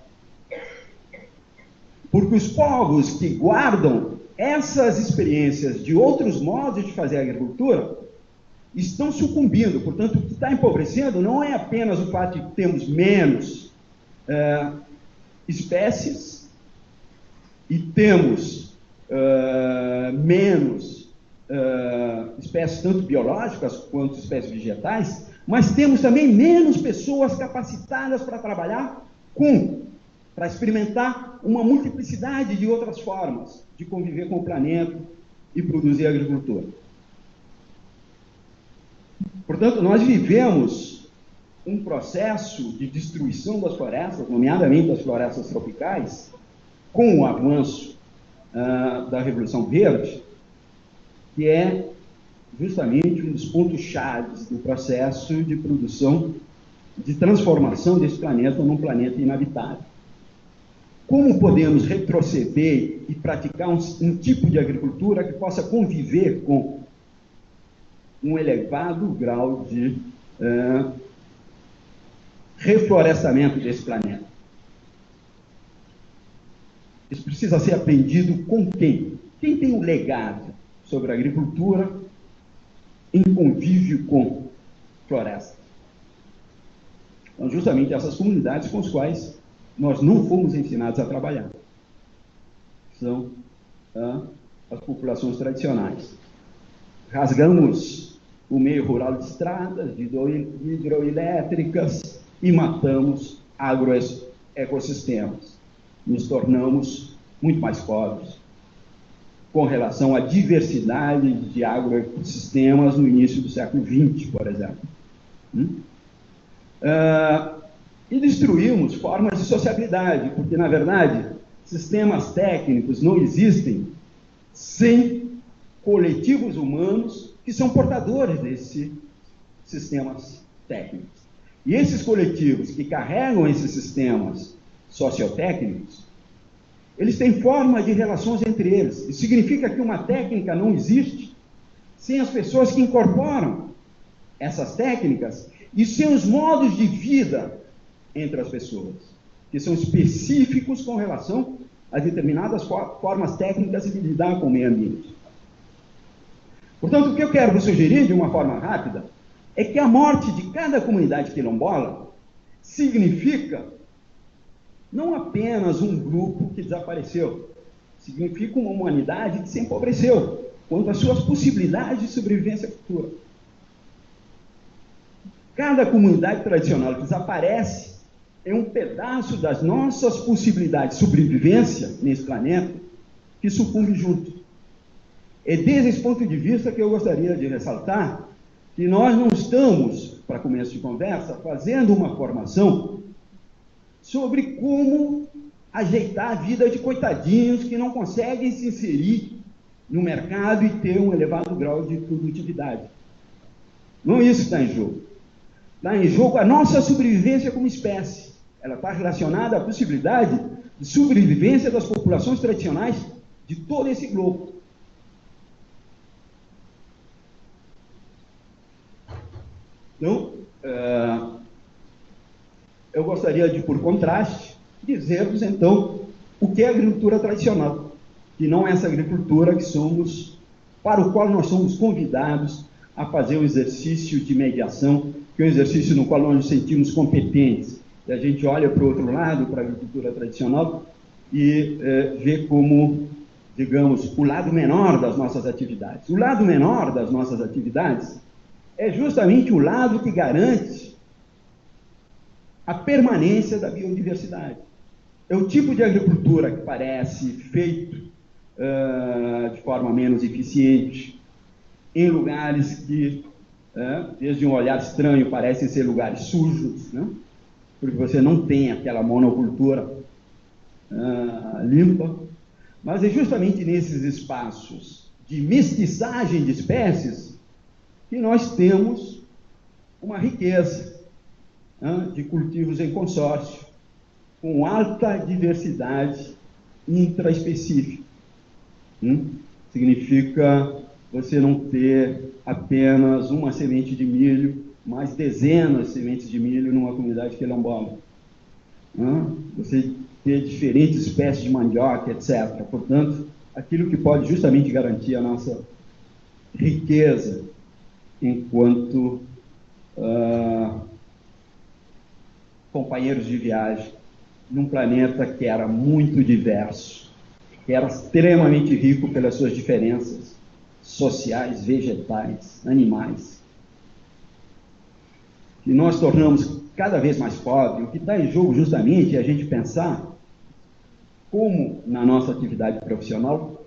Porque os povos que guardam essas experiências de outros modos de fazer a agricultura estão sucumbindo. Portanto, o que está empobrecendo não é apenas o fato de termos menos espécies e temos menos espécies tanto biológicas quanto espécies vegetais, mas temos também menos pessoas capacitadas para trabalhar para experimentar uma multiplicidade de outras formas de conviver com o planeta e produzir agricultura. Portanto, nós vivemos um processo de destruição das florestas, nomeadamente das florestas tropicais, com o avanço da Revolução Verde, que é justamente um dos pontos-chave do processo de produção, de transformação desse planeta num planeta inabitável. Como podemos retroceder e praticar um tipo de agricultura que possa conviver com um elevado grau de reflorestamento desse planeta? Isso precisa ser aprendido com quem? Quem tem um legado sobre a agricultura em convívio com floresta? Então, justamente essas comunidades com as quais nós não fomos ensinados a trabalhar. São as populações tradicionais. Rasgamos o meio rural de estradas, de hidroelétricas e matamos agroecossistemas. Nos tornamos muito mais pobres com relação à diversidade de agroecossistemas no início do século XX, por exemplo. E destruímos formas de sociabilidade, porque, na verdade, sistemas técnicos não existem sem coletivos humanos que são portadores desses sistemas técnicos. E esses coletivos que carregam esses sistemas sociotécnicos, eles têm forma de relações entre eles. Isso significa que uma técnica não existe sem as pessoas que incorporam essas técnicas e sem os modos de vida entre as pessoas, que são específicos com relação a determinadas formas técnicas de lidar com o meio ambiente. Portanto, o que eu quero vos sugerir de uma forma rápida é que a morte de cada comunidade quilombola significa não apenas um grupo que desapareceu, significa uma humanidade que se empobreceu quanto às suas possibilidades de sobrevivência futura. Cada comunidade tradicional que desaparece é um pedaço das nossas possibilidades de sobrevivência nesse planeta que sucumbe junto. É desde esse ponto de vista que eu gostaria de ressaltar que nós não estamos, para começo de conversa, fazendo uma formação sobre como ajeitar a vida de coitadinhos que não conseguem se inserir no mercado e ter um elevado grau de produtividade. Não é isso que está em jogo. Está em jogo a nossa sobrevivência como espécie. Ela está relacionada à possibilidade de sobrevivência das populações tradicionais de todo esse globo. Então, eu gostaria de, por contraste, dizer-vos, então, o que é a agricultura tradicional, que não é essa agricultura que somos para o qual nós somos convidados a fazer um exercício de mediação, que é um exercício no qual nós nos sentimos competentes. E a gente olha para o outro lado, para a agricultura tradicional, e vê como, digamos, o lado menor das nossas atividades. O lado menor das nossas atividades é justamente o lado que garante a permanência da biodiversidade. É o tipo de agricultura que parece feito de forma menos eficiente, em lugares que, desde um olhar estranho, parecem ser lugares sujos, né? Porque você não tem aquela monocultura limpa, mas é justamente nesses espaços de mestiçagem de espécies que nós temos uma riqueza de cultivos em consórcio, com alta diversidade intraespecífica. Significa você não ter apenas uma semente de milho, mas dezenas de sementes de milho numa comunidade quilombola. Você ter diferentes espécies de mandioca, etc. Portanto, aquilo que pode justamente garantir a nossa riqueza enquanto companheiros de viagem num planeta que era muito diverso, que era extremamente rico pelas suas diferenças sociais, vegetais, animais. E nós tornamos cada vez mais pobre. O que está em jogo justamente é a gente pensar como, na nossa atividade profissional,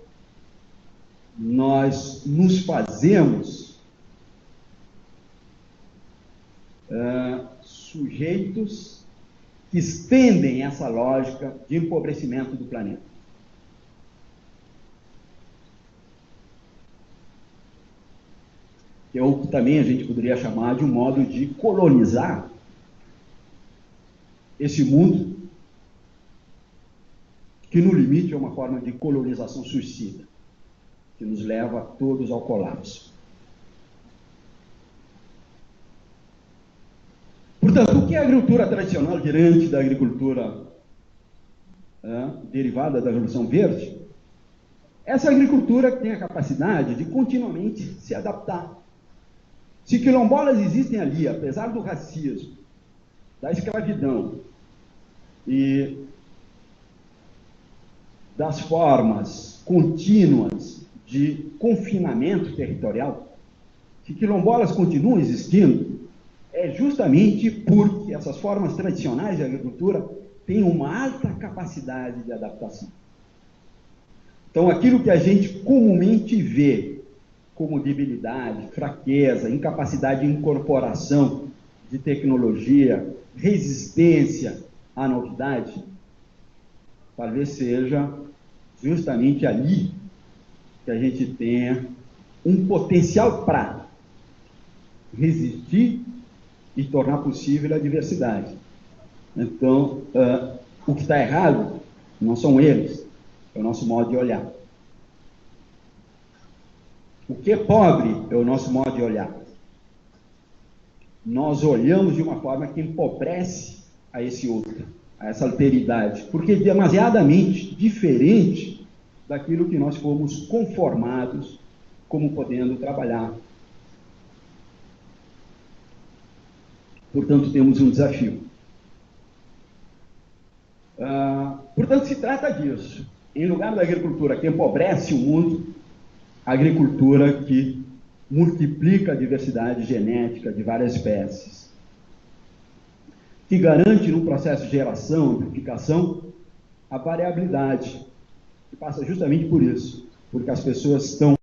nós nos fazemos sujeitos que estendem essa lógica de empobrecimento do planeta. Que é o que também a gente poderia chamar de um modo de colonizar esse mundo, que no limite é uma forma de colonização suicida, que nos leva todos ao colapso. Portanto, o que é a agricultura tradicional diante da agricultura derivada da Revolução Verde? Essa agricultura que tem a capacidade de continuamente se adaptar. Se quilombolas existem ali, apesar do racismo, da escravidão e das formas contínuas de confinamento territorial, se quilombolas continuam existindo, é justamente porque essas formas tradicionais de agricultura têm uma alta capacidade de adaptação. Então, aquilo que a gente comumente vê como debilidade, fraqueza, incapacidade de incorporação de tecnologia, resistência à novidade, talvez seja justamente ali que a gente tenha um potencial para resistir e tornar possível a diversidade. Então, o que está errado não são eles, é o nosso modo de olhar. O que é pobre é o nosso modo de olhar. Nós olhamos de uma forma que empobrece a esse outro, a essa alteridade, porque é demasiadamente diferente daquilo que nós fomos conformados como podendo trabalhar. Portanto, temos um desafio. Portanto, se trata disso. Em lugar da agricultura que empobrece o mundo, a agricultura que multiplica a diversidade genética de várias espécies, que garante no processo de geração, amplificação, a variabilidade, que passa justamente por isso, porque as pessoas estão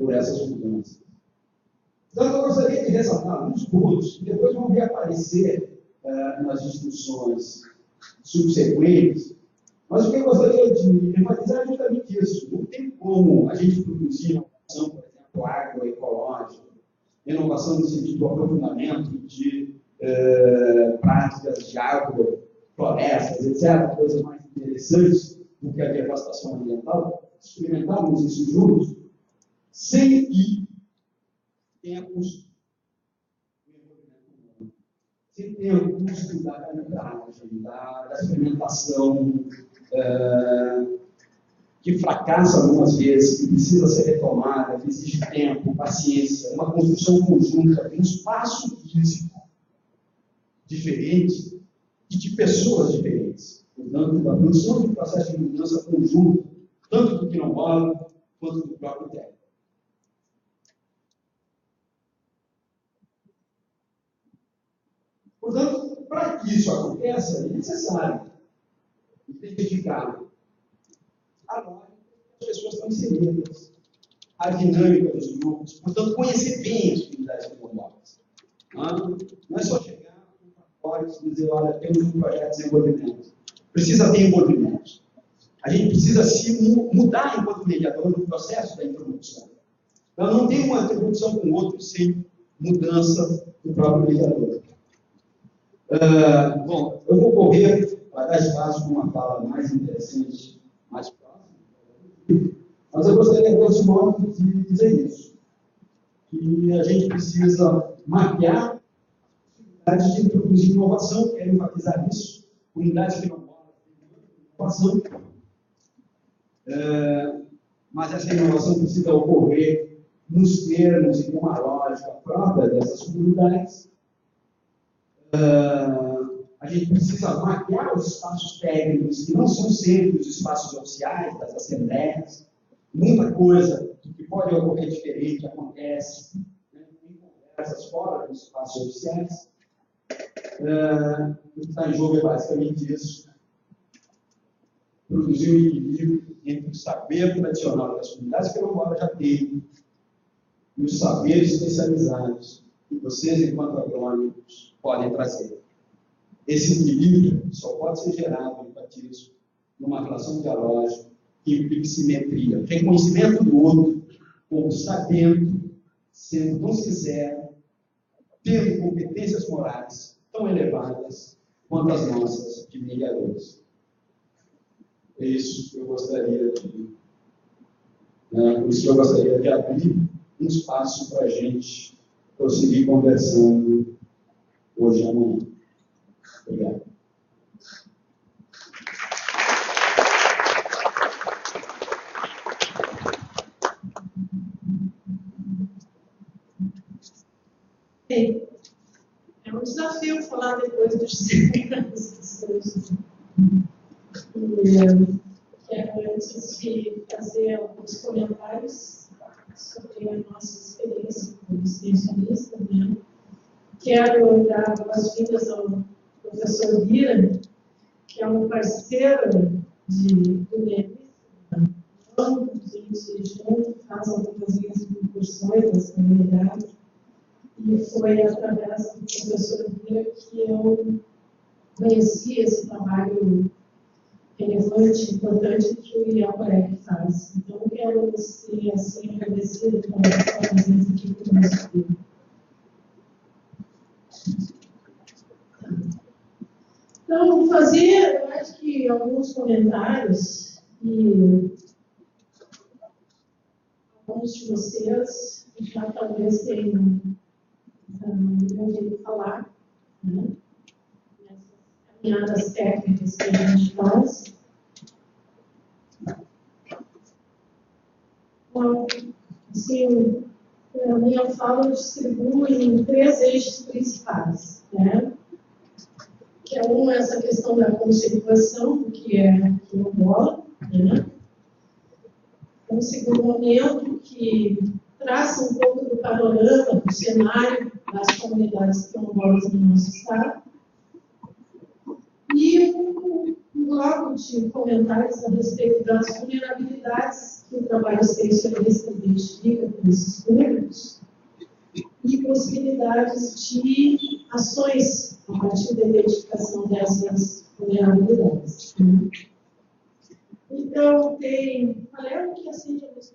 por essas mudanças. Então, eu gostaria de ressaltar alguns pontos que depois vão reaparecer nas discussões subsequentes, mas o que eu gostaria de enfatizar é justamente isso. Não tem como a gente produzir inovação, por exemplo, agroecológica, inovação no sentido do aprofundamento de práticas de agroflorestas, etc., coisas mais interessantes do que a devastação ambiental, experimentarmos isso juntos, sem que tenha custo. Sem ter o custo da qualidade, da experimentação, que fracassa algumas vezes, que precisa ser retomada, que exige tempo, paciência, uma construção conjunta, um espaço físico diferente e de pessoas diferentes. Portanto, da produção de um processo de mudança conjunto, tanto do quilombola quanto do próprio técnico. Portanto, para que isso aconteça, é necessário identificar a lógica que as pessoas estão inseridas, a dinâmica dos grupos, portanto, conhecer bem as comunidades quilombolas. Não é só chegar com pacotes e dizer, olha, temos um projeto de desenvolvimento. Precisa ter envolvimento. A gente precisa se mudar enquanto mediador no processo da introdução. Então, não tem uma introdução com o outro sem mudança do próprio mediador. Bom, eu vou correr para dar espaço para uma fala mais interessante, mais próxima, mas eu gostaria, grosso modo, de dizer isso. Que a gente precisa mapear unidades de introduzir inovação, quero enfatizar isso, unidades que não podem inovação, mas essa inovação precisa ocorrer nos termos e com uma lógica própria dessas comunidades. A gente precisa mapear os espaços técnicos, que não são sempre os espaços oficiais das assembleias. Muita coisa que pode ocorrer diferente acontece, né, em conversas fora dos espaços oficiais. O que está em jogo é basicamente isso. Produzir um equilíbrio entre o saber tradicional das comunidades que a quilombola já tem e os saberes especializados que vocês, enquanto agrônomos, podem trazer. Esse equilíbrio só pode ser gerado, enfatizo, numa relação dialógica que implique simetria, reconhecimento do outro como sabendo, sendo tão sincero, tendo competências morais tão elevadas quanto as nossas de mediadores. É isso que eu gostaria de... por isso que eu gostaria de abrir um espaço para a gente prosseguir conversando hoje e amanhã. Obrigado. Bem, é um desafio falar depois dos 100 anos. Quero, antes de fazer alguns comentários sobre a nossa experiência como extensionista, né? Quero dar boas-vindas ao professor Bira, que é um parceiro do MEC. A gente junto faz algumas vezes incursões nas comunidades. E foi através do professor Bira que eu conheci esse trabalho relevante, importante que o IAPAREC faz. Então, eu quero ser assim, agradecida pela presença aqui conosco. Então, vou fazer, eu acho que alguns comentários e alguns de vocês já talvez tenham ouvido falar, né, nessas caminhadas técnicas que a gente faz. Então, assim, a minha fala distribui em 3 eixos principais, né? Que é essa questão da conceituação, que é quilombola, né? Um segundo momento que traça um pouco do panorama, do cenário das comunidades quilombolas no nosso estado. E um bloco de comentários a respeito das vulnerabilidades que o trabalho extensionista identifica com esses públicos e possibilidades de ações a partir da identificação dessas vulnerabilidades. Então, tem... Galera, que acende a luz?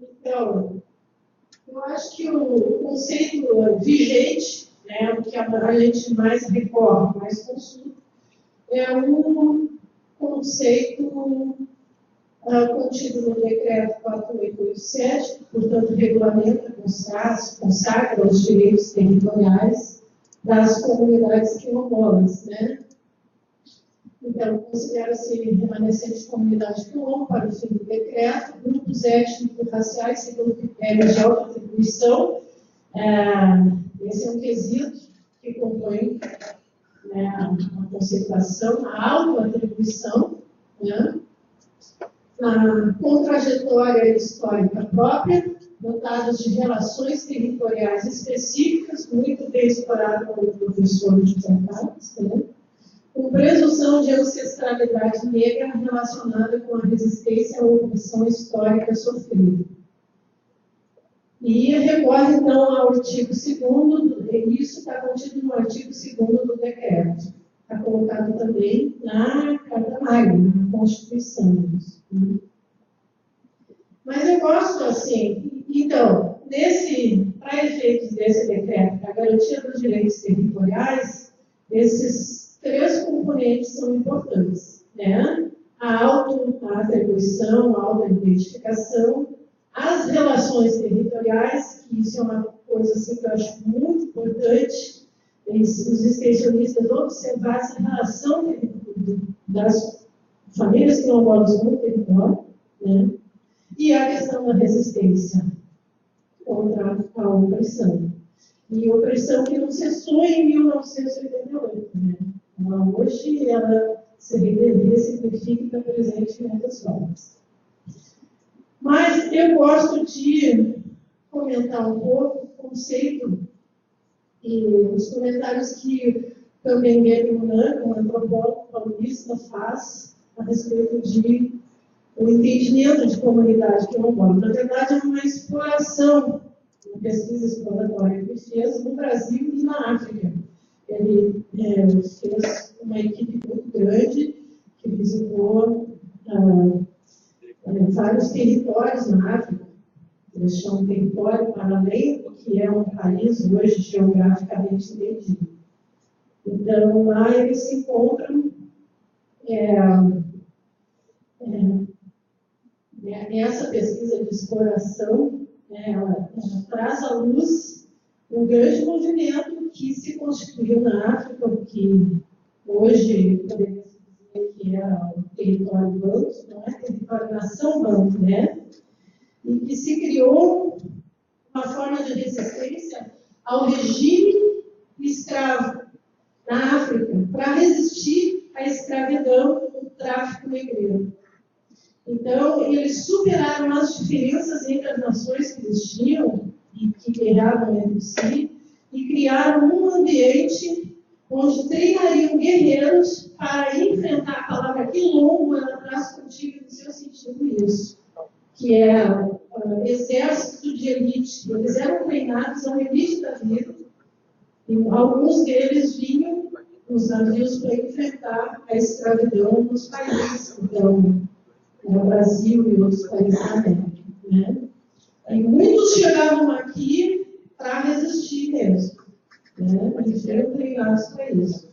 Então, eu acho que o conceito vigente, né, o que a gente mais recorre, mais consulta, é um conceito contido no decreto 4887, que, portanto, regulamenta, consagra os direitos territoriais das comunidades quilombolas, né? Então, considera-se remanescente de comunidade quilombo para o fim do decreto, grupos étnico-raciais segundo critérios de autoatribuição. Esse é um quesito que compõe, né, a conceituação, a autoatribuição, né, com trajetória histórica própria, dotadas de relações territoriais específicas, muito bem explorado pelo professor de Carlos, né, com presunção de ancestralidade negra relacionada com a resistência à opressão histórica sofrida. E recorre, então, ao artigo 2º, isso está contido no artigo 2º do decreto. Está colocado também na Carta Magna, na Constituição. Mas eu gosto, assim, então, para efeitos desse decreto, a garantia dos direitos territoriais, esses 3 componentes são importantes, né? A autoatribuição, a autoidentificação, as relações territoriais, que isso é uma coisa assim, que eu acho muito importante, os extensionistas observar essa relação das famílias quilombolas com o território, né? E a questão da resistência contra a opressão. E opressão que não cessou em 1988, né? Hoje ela se ressignifica e está presente em muitas formas. Mas eu gosto de comentar um pouco o conceito e os comentários que também Guilherme Munang, um antropólogo paulista, faz a respeito de o entendimento de comunidade quilombola. Na verdade, é uma exploração, uma pesquisa exploratória que ele fez no Brasil e na África. Ele fez uma equipe muito grande que visitou vários territórios na África. Eles chamam de território para além do que é um país hoje geograficamente entendido. Então, lá eles se encontram nessa pesquisa de exploração, ela traz à luz um grande movimento que se constituiu na África, que hoje podemos dizer que é o território banto, não é território nação banto, né? E que se criou uma forma de resistência ao regime escravo na África, para resistir à escravidão e ao tráfico negreiro. Então, eles superaram as diferenças entre as nações que existiam e que guerreavam entre si, e criaram um ambiente onde treinariam guerreiros para enfrentar a palavra quilombo, ela traz contigo no seu sentido isso, que é exército de elite. Eles eram treinados ao limite da vida, e alguns deles vinham nos navios para enfrentar a escravidão nos países, então, no Brasil e outros países da América, né? E muitos chegavam aqui para resistir mesmo, né? Eles eram treinados para isso.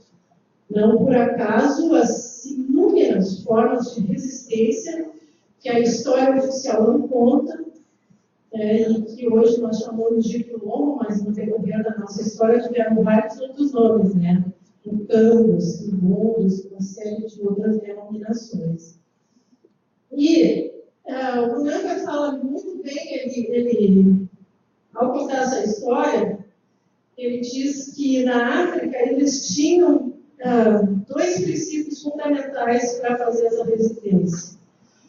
Não por acaso, as inúmeras formas de resistência que a história oficial não conta, e que hoje nós chamamos de quilombo, mas no decorrer da nossa história tiveram vários outros nomes, né? Mucambos, quimbundos, uma série de outras denominações. E o Munang fala muito bem, ele, ao contar essa história, ele diz que na África eles tinham 2 princípios fundamentais para fazer essa resistência.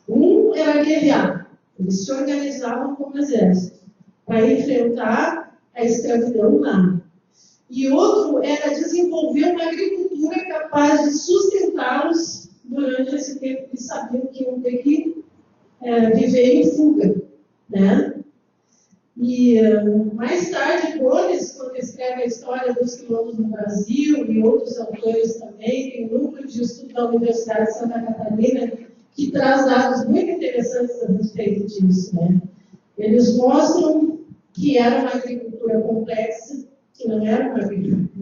Um era guerrear. Eles se organizavam como exército para enfrentar a escravidão lá. e outro era desenvolver uma agricultura capaz de sustentá-los durante esse tempo que sabiam que iam ter que viver em fuga, né? E mais tarde, Gomes, quando escreve a história dos quilombos no Brasil, e outros autores também, tem um núcleo de estudo da Universidade de Santa Catarina que traz dados muito interessantes a respeito disso, né? Eles mostram que era uma agricultura complexa, que não era uma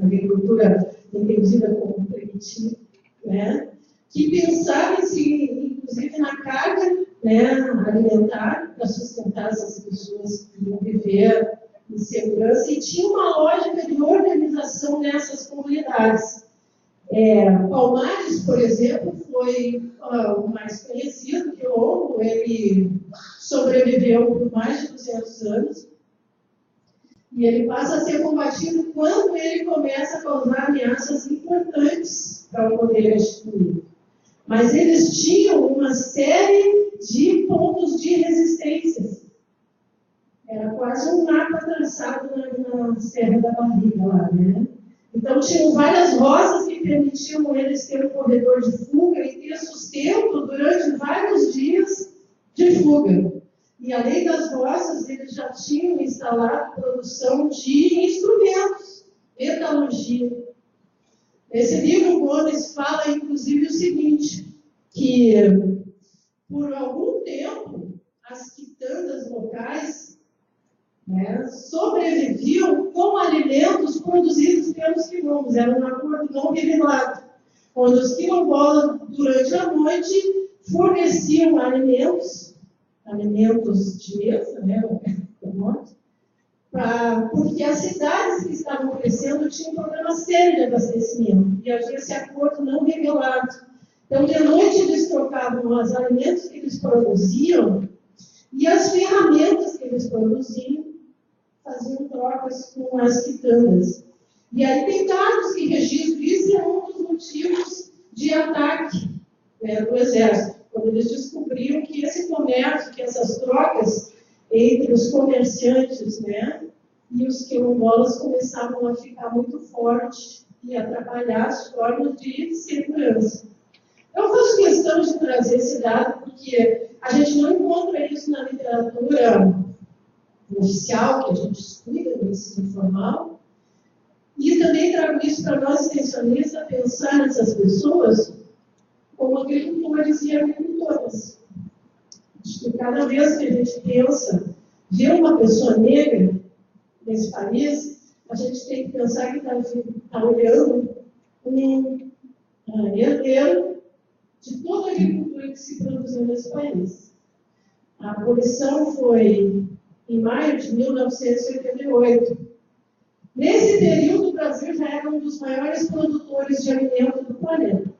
agricultura entendida como primitiva, né? Que pensava inclusive na carga, né, alimentar para sustentar essas pessoas que iam viver em segurança, e tinha uma lógica de organização nessas comunidades. Palmares, por exemplo, foi o mais conhecido, quilombo. Ele sobreviveu por mais de 200 anos, e ele passa a ser combatido quando ele começa a causar ameaças importantes para o poder instituído. Mas eles tinham uma série de pontos de resistência. Era quase um mapa traçado na Serra da Barriga lá, né? Então, tinham várias roças que permitiam eles ter um corredor de fuga e ter sustento durante vários dias de fuga. E, além das roças, eles já tinham instalado produção de instrumentos, metalurgia. Esse livro, Gomes, fala, inclusive, o seguinte, que, por algum tempo, as quitandas locais, né, sobreviviam com alimentos produzidos pelos quilombos. Era um acordo não revelado, onde os quilombolas, durante a noite, forneciam alimentos de mesa, né, porque as cidades que estavam crescendo tinham um problema sério de abastecimento, e havia esse acordo não revelado. Então, de noite, eles trocavam os alimentos que eles produziam e as ferramentas que eles produziam, faziam trocas com as quitandas. E aí tem dados que registram, isso é um dos motivos de ataque, né, do Exército, quando eles descobriam que esse comércio, que essas trocas entre os comerciantes, né, e os quilombolas começavam a ficar muito fortes e atrapalhar as formas de segurança. Eu faço questão de trazer esse dado porque a gente não encontra isso na literatura oficial, que a gente estuda no ensino formal, e também trago isso para nós extensionistas pensar nessas pessoas como agricultores e agricultoras. Acho que cada vez que a gente pensa ver uma pessoa negra nesse país, a gente tem que pensar que está olhando um herdeiro de toda a agricultura que se produziu nesse país. A abolição foi em maio de 1988. Nesse período, o Brasil já era um dos maiores produtores de alimento do planeta.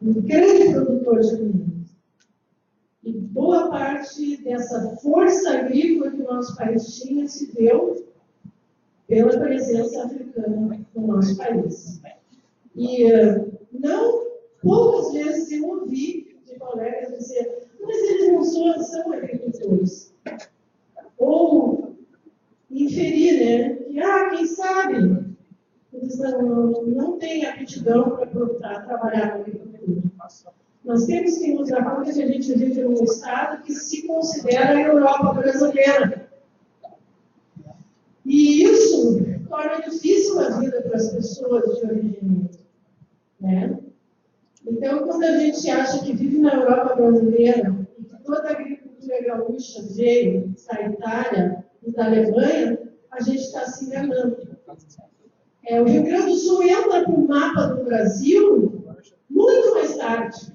Um grande produtor de alimento. E boa parte dessa força agrícola que o nosso país tinha se deu pela presença africana no nosso país. E poucas vezes eu ouvi de colegas dizer, mas eles não são agricultores. Ou inferir, né? Que, quem sabe, eles não têm aptidão para trabalhar na agricultura. Nós temos que mostrar conta que a gente vive num estado que se considera a Europa brasileira. E isso torna difícil a vida para as pessoas de origem negra, né? Então, quando a gente acha que vive na Europa brasileira e que toda a agricultura gaúcha veio da Itália e da Alemanha, a gente está se enganando. O Rio Grande do Sul entra com o mapa do Brasil muito mais tarde.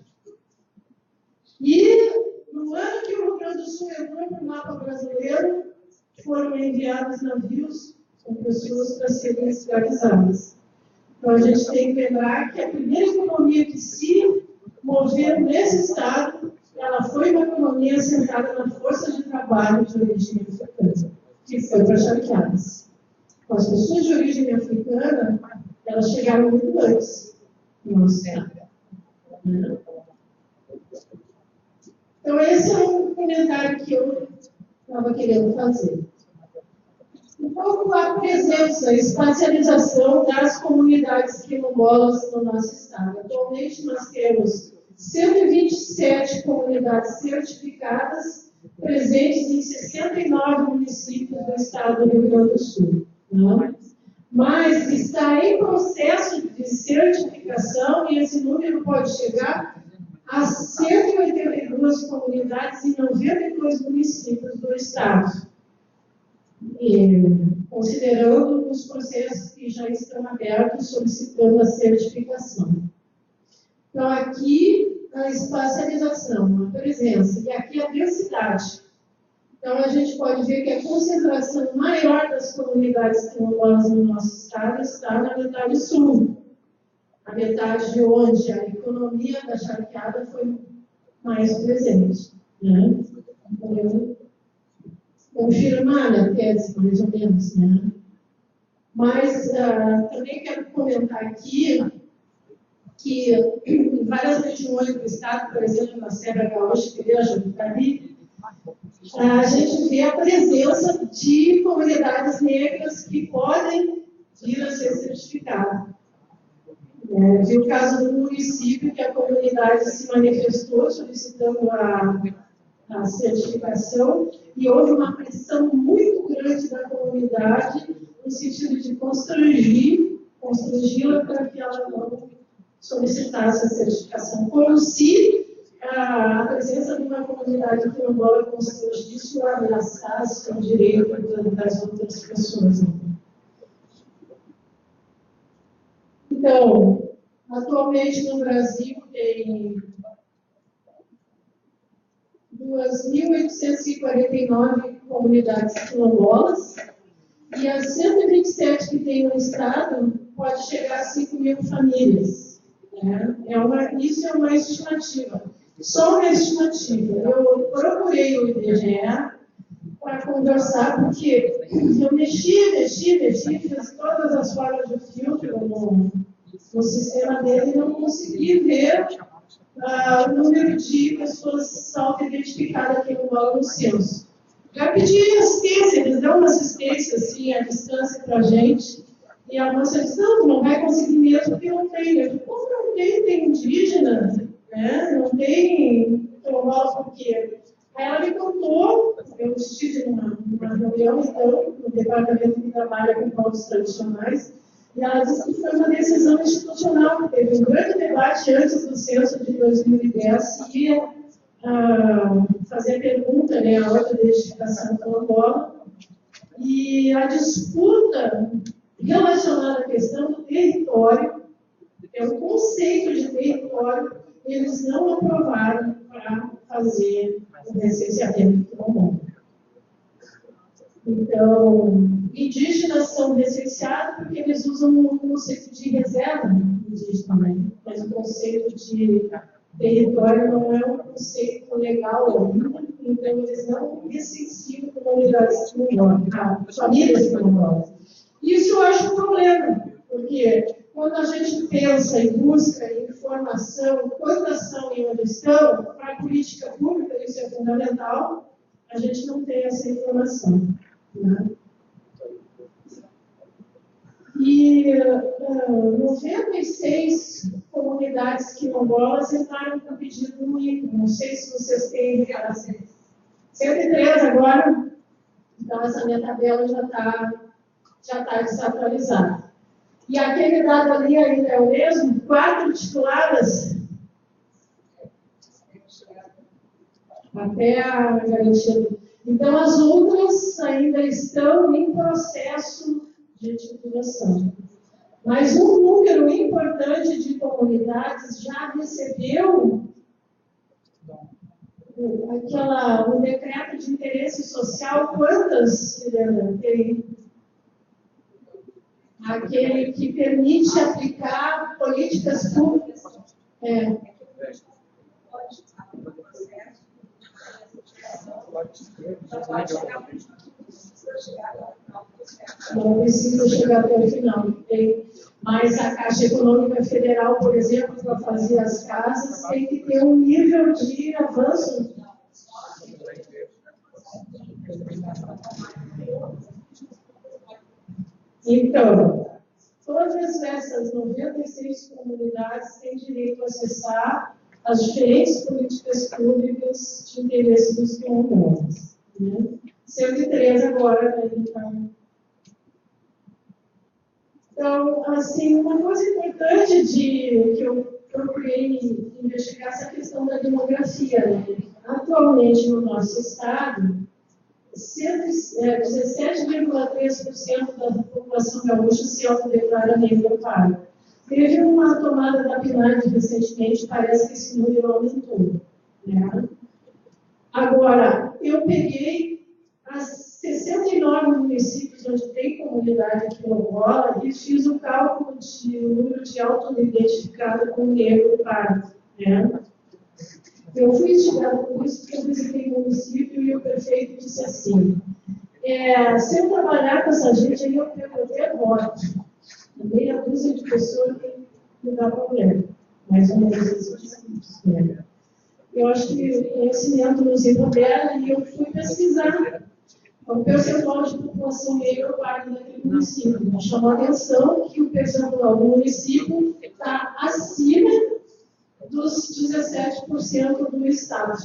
E no ano que o Rio Grande do Sul entrou no mapa brasileiro, foram enviados navios com pessoas para serem escravizadas. Então, a gente tem que lembrar que a primeira economia que se moveu nesse estado, ela foi uma economia assentada na força de trabalho de origem africana, que foi para charqueadas. As pessoas de origem africana, elas chegaram muito antes no nosso estado. Então, esse é um comentário que eu estava querendo fazer. O pouco a presença, a espacialização das comunidades quilombolas no nosso estado. Atualmente nós temos 127 comunidades certificadas, presentes em 69 municípios do estado do Rio Grande do Sul. Né? Mas está em processo de certificação e esse número pode chegar a 182 comunidades em 92 municípios do estado. E, considerando os processos que já estão abertos solicitando a certificação. Então, aqui a espacialização, a presença, e aqui a densidade. Então, a gente pode ver que a concentração maior das comunidades quilombolas no nosso estado está na metade sul, a metade de onde a economia da charqueada foi mais presente. Né? Então, confirmar a tese, mais ou menos. Né? Mas também quero comentar aqui que em várias regiões do estado, por exemplo, na Serra Gaúcha, que veja, ali, a gente vê a presença de comunidades negras que podem vir a ser certificadas. Vi o caso do município que a comunidade se manifestou solicitando a certificação e houve uma pressão muito grande da comunidade no sentido de constrangi-la para que ela não solicitasse a certificação, como se a presença de uma comunidade quilombola constrangisse ou ameaçasse o direito das outras pessoas. Então, atualmente no Brasil tem 2.849 comunidades quilombolas e as 127 que tem no estado pode chegar a 5.000 famílias. Isso é uma estimativa. Só uma estimativa. Eu procurei o IBGE para conversar, porque eu mexi, fiz todas as formas de filtro no sistema dele e não consegui ver o número de pessoas auto-identificadas aqui no censo. Já pedi assistência, eles dão uma assistência assim, à distância para a gente, e a moça disse, não vai conseguir mesmo, porque não tem. Eu disse, como não tem? Tem indígena, né? Não tem quilombola, por quê? Aí ela me contou, eu estive numa reunião, então, no departamento que trabalha com povos tradicionais, e ela disse que foi uma decisão institucional, que teve um grande debate antes do censo de 2010, se ia fazer a pergunta, né, a auto-identificação quilombola, e a disputa relacionada à questão do território, o conceito de território, eles não aprovaram para fazer o recenseamento quilombola. Então, indígenas são recenseados porque eles usam o conceito de reserva indígena, né? Mas o conceito de território não é um conceito legal ainda, então eles não recensiam comunidades quilombolas, famílias quilombolas. Isso eu acho um problema, porque quando a gente pensa e busca informação, cotação e onde estão, para a política pública isso é fundamental, a gente não tem essa informação. Né? E 96 comunidades quilombolas entraram com pedido no INCRA. Não sei se vocês têm informação. 103 agora, então essa minha tabela já está desatualizada. E aquele dado ali ainda é o mesmo, 4 tituladas até a garantia. Então, as outras ainda estão em processo de titulação. Mas um número importante de comunidades já recebeu o decreto de interesse social. Quantas, Helena, tem? Aquele que permite aplicar políticas públicas. Não precisa chegar até o final. Mas a Caixa Econômica Federal, por exemplo, para fazer as casas, tem que ter um nível de avanço. Então, todas essas 96 comunidades têm direito a acessar as diferentes políticas públicas de interesse dos quilombolas. Né? 103 agora, né? Então, assim, uma coisa importante que eu procurei investigar essa questão da demografia. Né? Atualmente, no nosso estado, 17,3% da população gaúcha se autodeclara negro pardo. Teve uma tomada da PNAD recentemente, parece que esse número aumentou. Né? Agora, eu peguei as 69 municípios onde tem comunidade quilombola e fiz o cálculo de número de auto-identificado com negro pardo. Né? Eu fui instigada por isso porque eu visitei o município e o prefeito disse assim, se eu trabalhar com essa gente, aí eu pego até voto. Meia dúzia de pessoas que me dá problema. Mais ou menos isso. Eu acho que o conhecimento nos empodera e eu fui pesquisar o percentual de população negra parda daquele município. Me chamou a atenção que o percentual do município está acima dos 17% do estado.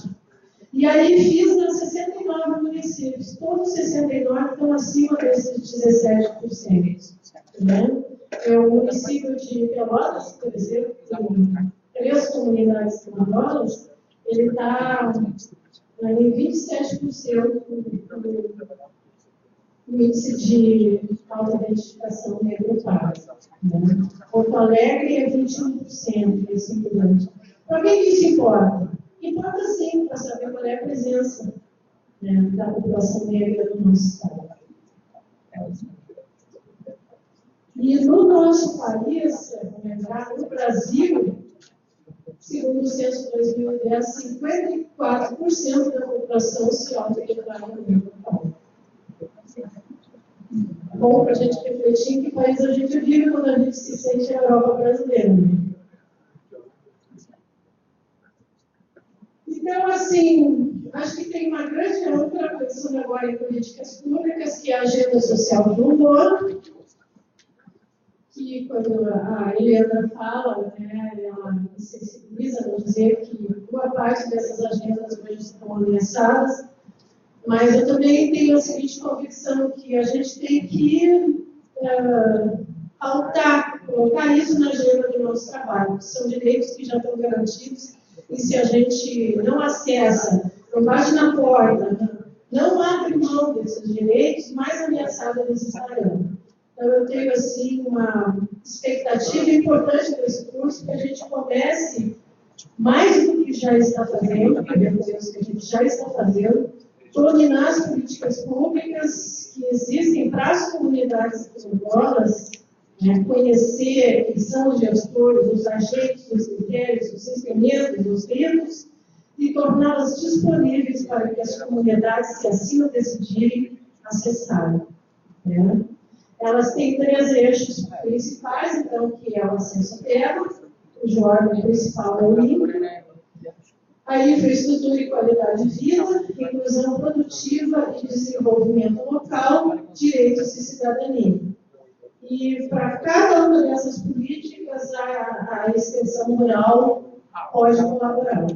E aí fiz nas 69 municípios. Todos os 69 estão acima desses 17%. Né? O município de Pelotas, por exemplo, tem 3 comunidades quilombolas, ele está em 27% do índice de auto-identificação negro-pardo. Né? Porto Alegre é 21%, e assim por diante. Para que isso importa? Importa sim, para saber qual é a presença, né, da população negra do nosso estado. E no nosso país, no Brasil, segundo o censo 2010, 54% da população se autodeclara negro-pardo. Bom para a gente refletir em que país a gente vive quando a gente se sente a Europa brasileira. Então, assim, acho que tem uma grande outra pensando agora em políticas públicas, que é a agenda social do humor, que quando a Helena fala, né, ela me sensibiliza a dizer que boa parte dessas agendas hoje estão ameaçadas, mas eu também tenho a seguinte convicção, que a gente tem que colocar isso na agenda do nosso trabalho, que são direitos que já estão garantidos, e se a gente não acessa, não bate na porta, não abre mão desses direitos, mais ameaçados eles estarão. Então, eu tenho, assim, uma expectativa importante desse curso, que a gente comece, mais do que já está fazendo, que a gente já está fazendo, dominar as políticas públicas que existem para as comunidades quilombolas, né, conhecer quem são os gestores, os agentes, os critérios, os instrumentos, os ritos, e torná-las disponíveis para que as comunidades, se assim o decidirem, acessarem. Né? Elas têm 3 eixos principais, então, que é o acesso à terra, cujo órgão principal é o INCRA, a infraestrutura e qualidade de vida, inclusão produtiva e desenvolvimento local, direitos e cidadania. E para cada uma dessas políticas, a extensão rural pode colaborar.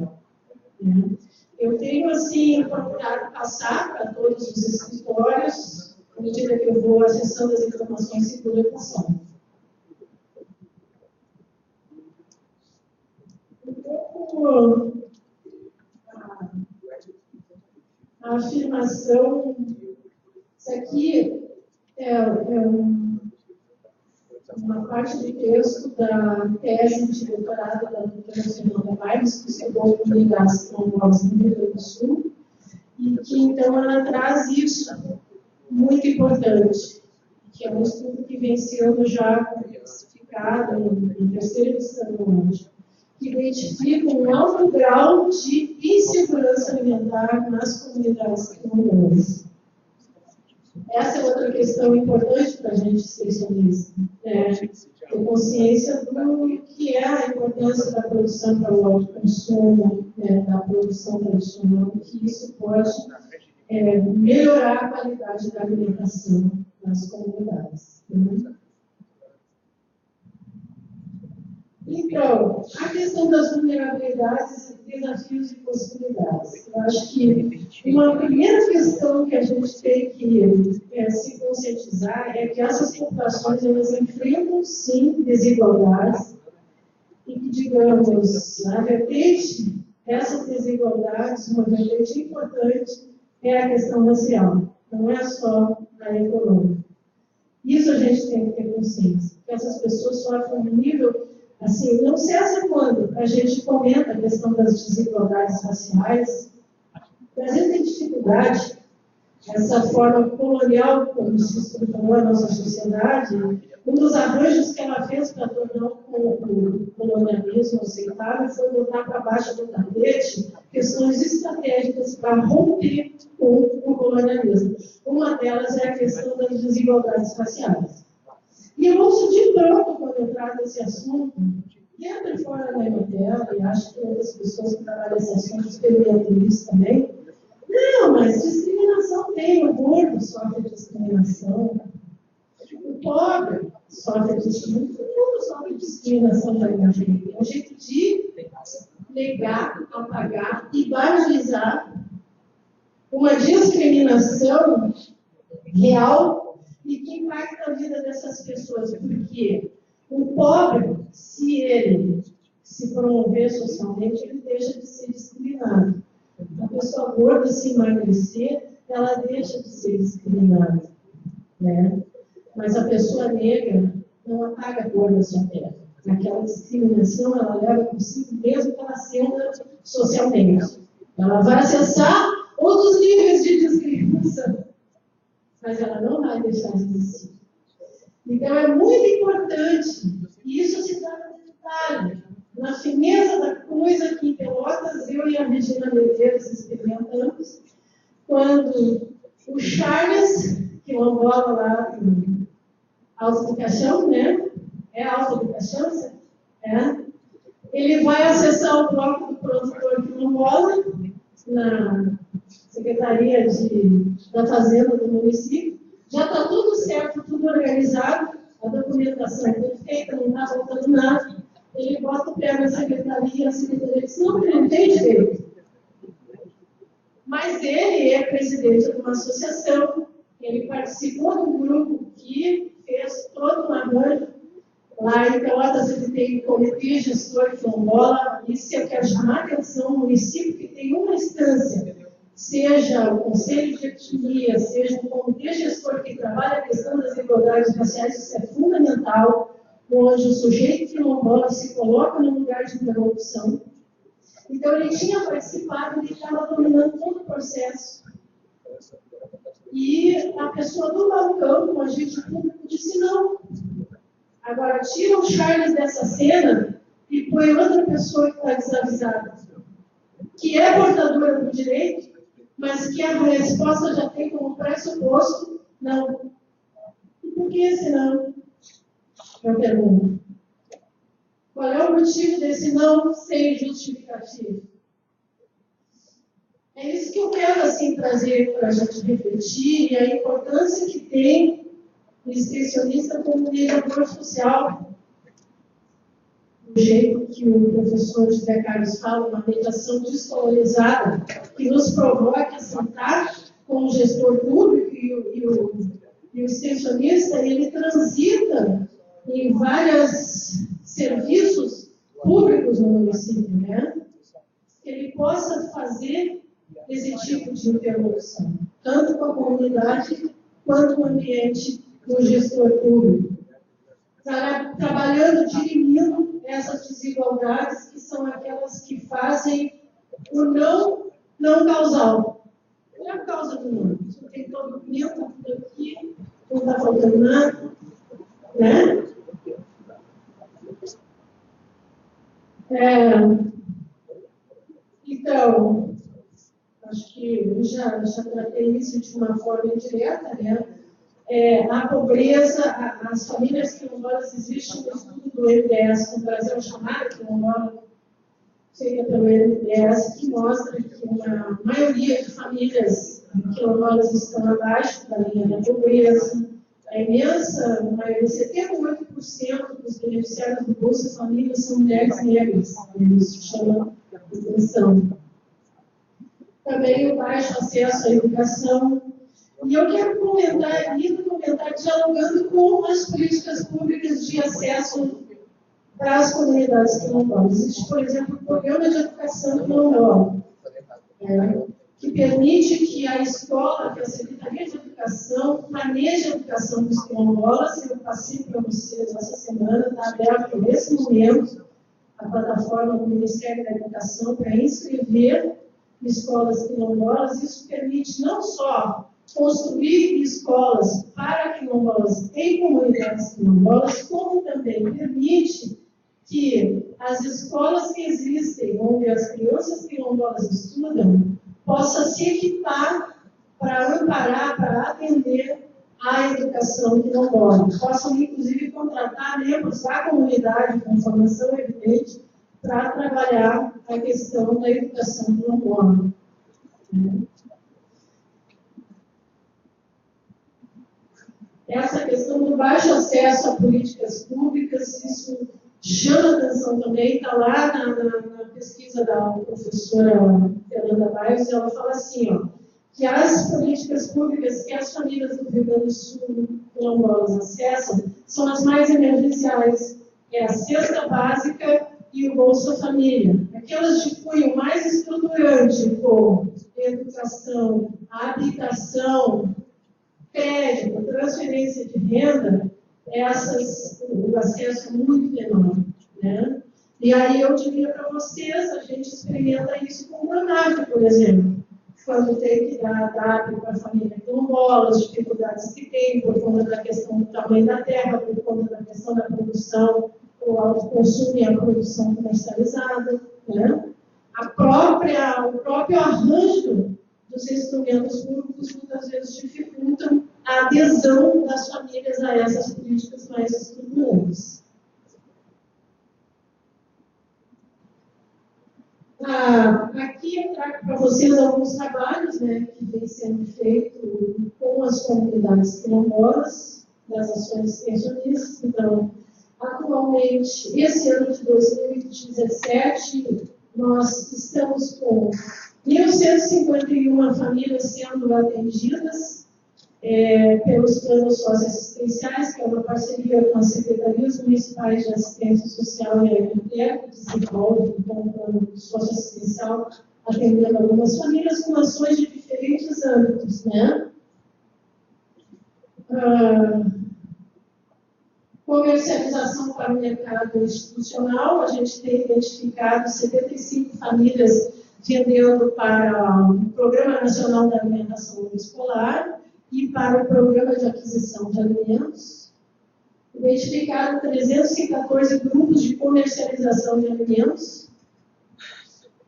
Eu tenho, assim, procurado passar para todos os escritórios, à medida que eu vou acessando as informações e publicação. A afirmação, isso aqui é uma parte do texto da tese de doutorado da doutora Fernanda Vargas, que estudou comunidades quilombolas no Rio Grande do Sul, e que, então, ela traz isso muito importante, que é um estudo que vem sendo já classificado em 3ª edição hoje, que identifica um alto grau de insegurança alimentar nas comunidades quilombolas. Essa é outra questão importante para a gente ser sobre isso. Ter consciência do que é a importância da produção para o autoconsumo, da produção tradicional, que isso pode melhorar a qualidade da alimentação nas comunidades. Então, a questão das vulnerabilidades, desafios e possibilidades. Eu acho que uma primeira questão que a gente tem que se conscientizar é que essas populações elas enfrentam, sim, desigualdades e que, digamos, a vertente dessas desigualdades, uma vertente importante, é a questão racial, não é só a econômica. Isso a gente tem que ter consciência, que essas pessoas sofrem um nível. Assim, não cessa quando a gente comenta a questão das desigualdades raciais. O Brasil tem dificuldade, essa forma colonial, como se estruturou a nossa sociedade. Um dos arranjos que ela fez para tornar o colonialismo aceitável foi botar para baixo do tapete questões estratégicas para romper com o colonialismo. Uma delas é a questão das desigualdades raciais. E eu ouço de pronto quando eu trato esse assunto, dentro e fora da Emater, e acho que outras pessoas que trabalham esse assunto experimentam isso também. Não, mas discriminação tem, o gordo sofre discriminação, o pobre sofre discriminação, todo mundo sofre discriminação da Emater. É um jeito de negar, apagar e banalizar uma discriminação real e que impacta a vida dessas pessoas, porque o pobre, se ele se promover socialmente, ele deixa de ser discriminado. A pessoa gorda, se emagrecer, ela deixa de ser discriminada, né? Mas a pessoa negra não apaga a cor da sua terra. Aquela discriminação, ela leva consigo mesmo que ela senda socialmente. Ela vai acessar outros níveis de discriminação, mas ela não vai deixar de existir. Então, é muito importante, e isso se dá no detalhe, na fineza da coisa que em Pelotas, eu e a Regina Medeiros experimentamos, quando o Charles, que quilombola lá em Alto do Caixão, né? É Alto do Caixão, é? Ele vai acessar o bloco do produtor quilombola na Secretaria da Fazenda do município. Já está tudo certo, tudo organizado, a documentação perfeita, não está faltando nada. Ele bota o pé na secretaria, a secretaria diz, não tem direito. Mas ele é presidente de uma associação, ele participou de um grupo que fez todo um arranjo. Lá em Pelotas ele tem um comitê gestor quilombola. Isso eu quero chamar a atenção, um município que tem uma instância, seja o Conselho de Etnia, seja o comitê gestor que trabalha a questão das desigualdades raciais, isso é fundamental, onde o sujeito quilombola se coloca no lugar de interlocução. Então, ele tinha participado, ele estava dominando todo o processo. E a pessoa do balcão, o agente público, disse não. Agora, tira o Charles dessa cena e põe outra pessoa que está desavisada, que é portadora do direito, mas que a resposta já tem como pressuposto não. E por que esse não? Eu pergunto. Qual é o motivo desse não sem justificativo? É isso que eu quero assim, trazer para a gente refletir e a importância que tem o extensionista como mediador social. Do jeito que o professor José Carlos fala, uma mediação desvalorizada, que nos provoca a sentar com o gestor público e o extensionista, ele transita em vários serviços públicos no município, né? Que ele possa fazer esse tipo de interlocução, tanto com a comunidade quanto com o ambiente do gestor público. Trabalhando, dirimindo essas desigualdades que são aquelas que fazem o não causal. Não é a causa do não. Você tem todo o documento, está tudo aqui, não está faltando nada, né? Então, acho que eu já tratei isso de uma forma indireta, né? A pobreza, as famílias quilombolas, existe um estudo do MDS no Brasil chamado quilombola, seria pelo MDS, que mostra que uma maioria de famílias quilombolas estão abaixo da linha da pobreza, A imensa maioria, 78% dos beneficiários do Bolsa Família são mulheres negras. Isso chama atenção. Também o baixo acesso à educação. E eu quero comentar dialogando com as políticas públicas de acesso para as comunidades quilombolas. Existe, por exemplo, o Programa de Educação Quilombola, que permite que a escola, que a Secretaria de Educação, planeje a educação dos quilombolas. Eu passei para vocês essa semana, está aberto nesse momento a plataforma do Ministério da Educação para inscrever escolas quilombolas. Isso permite não só construir escolas para quilombolas em comunidades quilombolas, como também permite que as escolas que existem, onde as crianças quilombolas estudam, possa se equipar para amparar, para atender à educação quilombola. Possam, inclusive, contratar membros da comunidade com formação evidente para trabalhar a questão da educação quilombola. Essa questão do baixo acesso a políticas públicas, isso chama atenção também, está lá na pesquisa da professora Fernanda Bairros, ela fala assim, que as políticas públicas que as famílias do Rio Grande do Sul quilombolas acessam são as mais emergenciais, é a cesta básica e o Bolsa Família. Aquelas de cunho mais estruturante, como educação, habitação, crédito, transferência de renda, o acesso é muito menor, né? E aí eu diria para vocês, a gente experimenta isso com o Pronaf, por exemplo, quando tem que dar DAP para a família quilombola, as dificuldades que tem por conta da questão do tamanho da terra, por conta da questão da produção, o autoconsumo e a produção comercializada, né? O próprio arranjo dos instrumentos públicos muitas vezes dificultam a adesão das famílias a essas políticas mais estruturantes. Aqui eu trago para vocês alguns trabalhos, né, que vêm sendo feitos com as comunidades quilombolas, das ações extensionistas. Então, atualmente, esse ano de 2017, nós estamos com 1.151 famílias sendo atendidas pelos planos socioassistenciais, que é uma parceria com as secretarias municipais de assistência social e a EPTEC, que desenvolve então, um plano socioassistencial, atendendo algumas famílias com ações de diferentes âmbitos, né? Comercialização para o mercado institucional, a gente tem identificado 75 famílias vendendo para o Programa Nacional da Alimentação Escolar e para o Programa de Aquisição de Alimentos. Identificaram 314 grupos de comercialização de alimentos.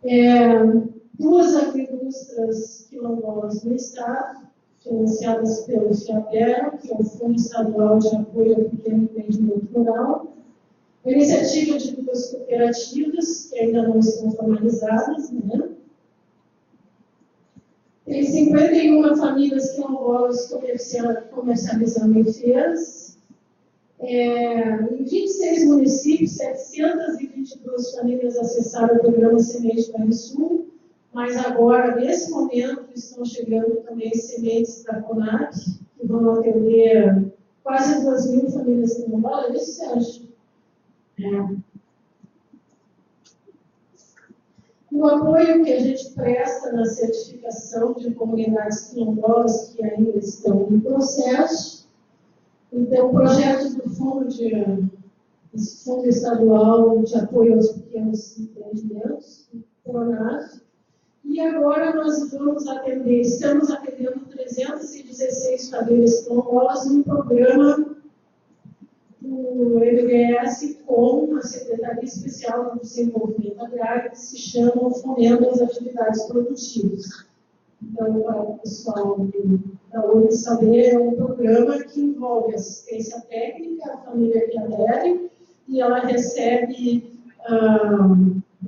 2 agroindústrias quilombolas no Estado, financiadas pelo FIAPER, que é o Fundo Estadual de Apoio ao Pequeno Empreendimento Rural. Iniciativa de 2 cooperativas, que ainda não estão formalizadas, né? Tem 51 famílias quilombolas comercializando em feiras. Em 26 municípios, 722 famílias acessaram o programa Semente Banrisul, mas agora, nesse momento, estão chegando também sementes da CONAC, que vão atender quase 2.000 famílias quilombolas. Isso, Sérgio? O apoio que a gente presta na certificação de comunidades quilombolas que ainda estão em processo. Então, o projeto do Fundo Estadual de Apoio aos Pequenos Empreendimentos, o PRONAF, e agora nós estamos atendendo 316 famílias quilombolas num programa do MDS com a Secretaria Especial do Desenvolvimento Agrário, que se chama o Fomento das Atividades Produtivas. Então, para o pessoal da UNI saber, é um programa que envolve assistência técnica, a família que adere, e ela recebe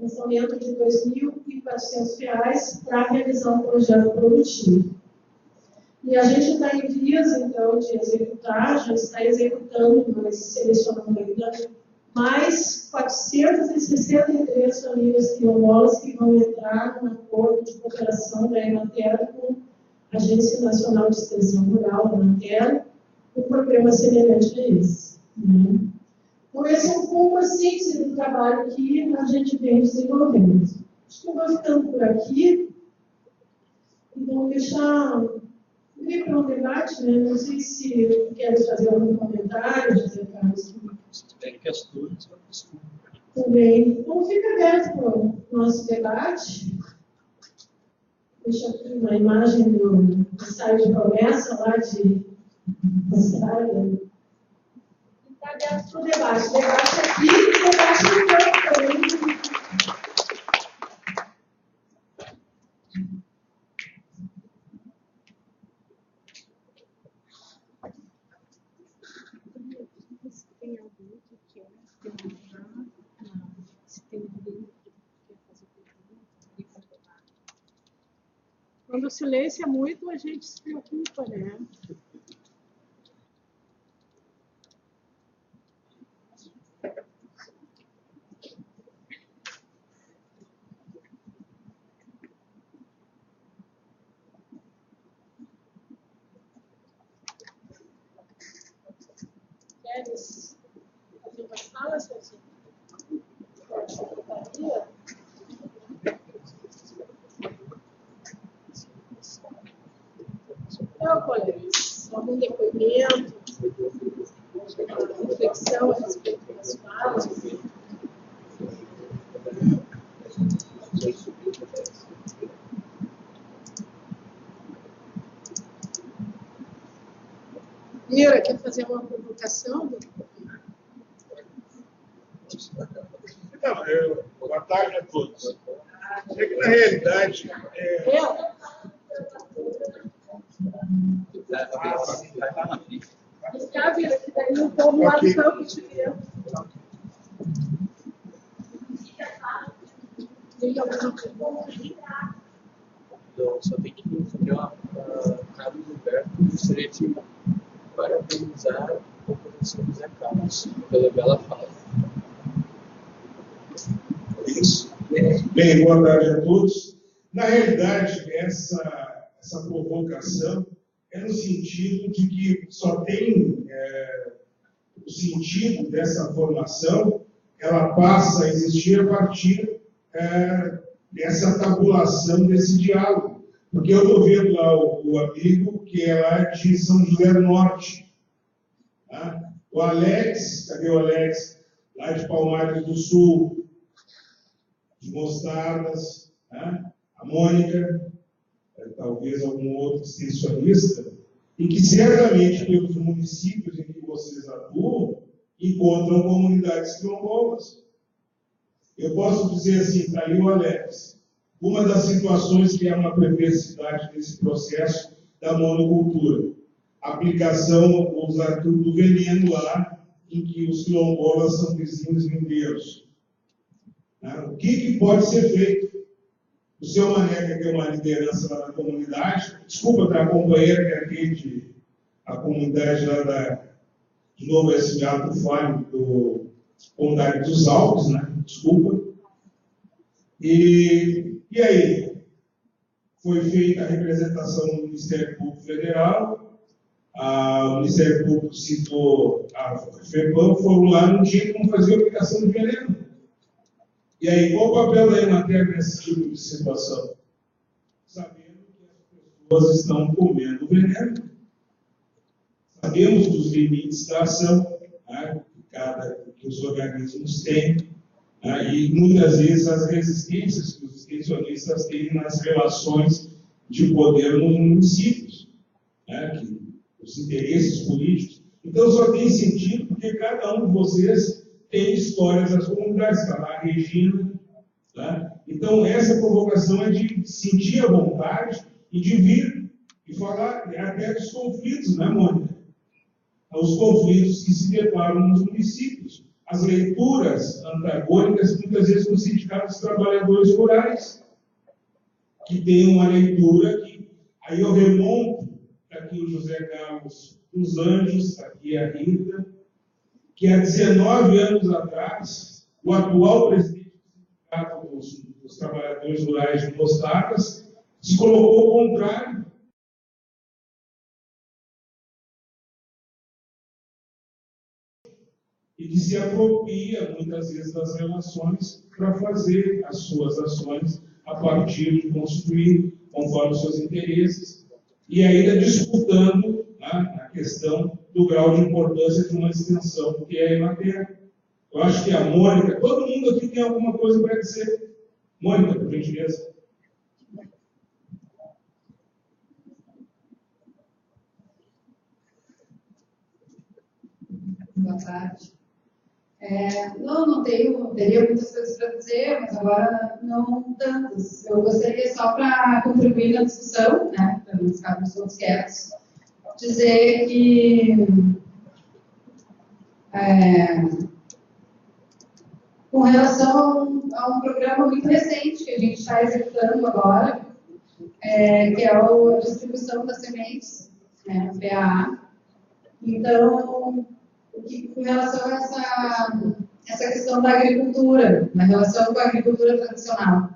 um fomento de R$ 2.400 para realizar um projeto produtivo. E a gente está em vias, então, final de executar, já está executando, mas selecionando ainda mais 463 famílias quilombolas que vão entrar no acordo de cooperação da Emater com a Agência Nacional de Extensão Rural, da Emater, um programa semelhante a esse. Né? Então, esse é um pouco a síntese do trabalho que a gente vem desenvolvendo. Acho que eu vou ficando por aqui. E vamos deixar ir para um debate, né? Não sei se queres fazer algum comentário, José Carlos. Se tiver questões, eu respondo. Também. Então, fica aberto para o nosso debate. Deixa aqui uma imagem do ensaio de promessa lá de ensaio. Está aberto para o debate. Debate aqui e debate no campo também. Quando o silêncio é muito, a gente se preocupa, né? Queres fazer uma fala, Serginho? Secretaria? Então, colegas, algum depoimento, uma reflexão a respeito das falas? Mira, quer fazer uma provocação? Não, boa tarde a todos. É que, na realidade... Já vira, que daí o povo lá do campo te vê. Eu só tenho que fazer uma Carlos Humberto, gostaria de parabenizar o professor José Carlos pela bela fala. Isso. Bem, boa tarde a todos. Na realidade, essa provocação é no sentido de que só tem o sentido dessa formação, ela passa a existir a partir dessa tabulação, desse diálogo. Porque eu estou vendo lá o amigo que é lá de São José do Norte. Tá? O Alex, cadê o Alex? Lá de Palmares do Sul, de Mostardas, tá? A Mônica, talvez algum outro extensionista, e que certamente pelos municípios em que vocês atuam, encontram comunidades quilombolas. Eu posso dizer assim, está ali o Alex, uma das situações que é uma perversidade desse processo da monocultura, a aplicação, usar tudo do veneno lá, em que os quilombolas são vizinhos lindeiros. O que pode ser feito? O seu Maneca, que é uma liderança lá na comunidade, desculpa para a companheira que atende a comunidade lá de novo, esse ato falho do Comunidade dos Alpes, né? Desculpa. E aí? Foi feita a representação do Ministério Público Federal, o Ministério Público citou a FEPAM, foram lá no dia que não fazia aplicação de veneno. E aí, qual o papel da Emater nesse tipo de situação? Sabendo que as pessoas estão comendo veneno, sabemos dos limites da ação, né, que os organismos têm, né, e muitas vezes as resistências que os extensionistas têm nas relações de poder nos municípios, né, os interesses políticos. Então, só tem sentido porque cada um de vocês tem histórias das comunidades, está lá a Regina. Tá? Então, essa provocação é de sentir a vontade e de vir e falar até dos conflitos, né, Mônica? Os conflitos que se deparam nos municípios. As leituras antagônicas, muitas vezes, com os sindicatos dos trabalhadores rurais, que tem uma leitura que... Aí eu remonto aqui o José Carlos dos Anjos, aqui a Rita, que há 19 anos atrás, o atual presidente do Sindicato dos Trabalhadores Rurais de Mostacas se colocou ao contrário. E que se apropria, muitas vezes, das relações para fazer as suas ações a partir de construir conforme os seus interesses, e ainda disputando, né, a questão do grau de importância de uma extensão que é a Emater. Eu acho que a Mônica, todo mundo aqui tem alguma coisa para dizer. Mônica, por gentileza. Boa tarde. Não teria muitas coisas para dizer, mas agora não tantas. Eu gostaria só para contribuir na discussão, né, para não ficarmos todos quietos, dizer que com relação a um programa muito recente que a gente está executando agora, que é a distribuição das sementes, né, PAA. Então, com relação a essa questão da agricultura, na relação com a agricultura tradicional.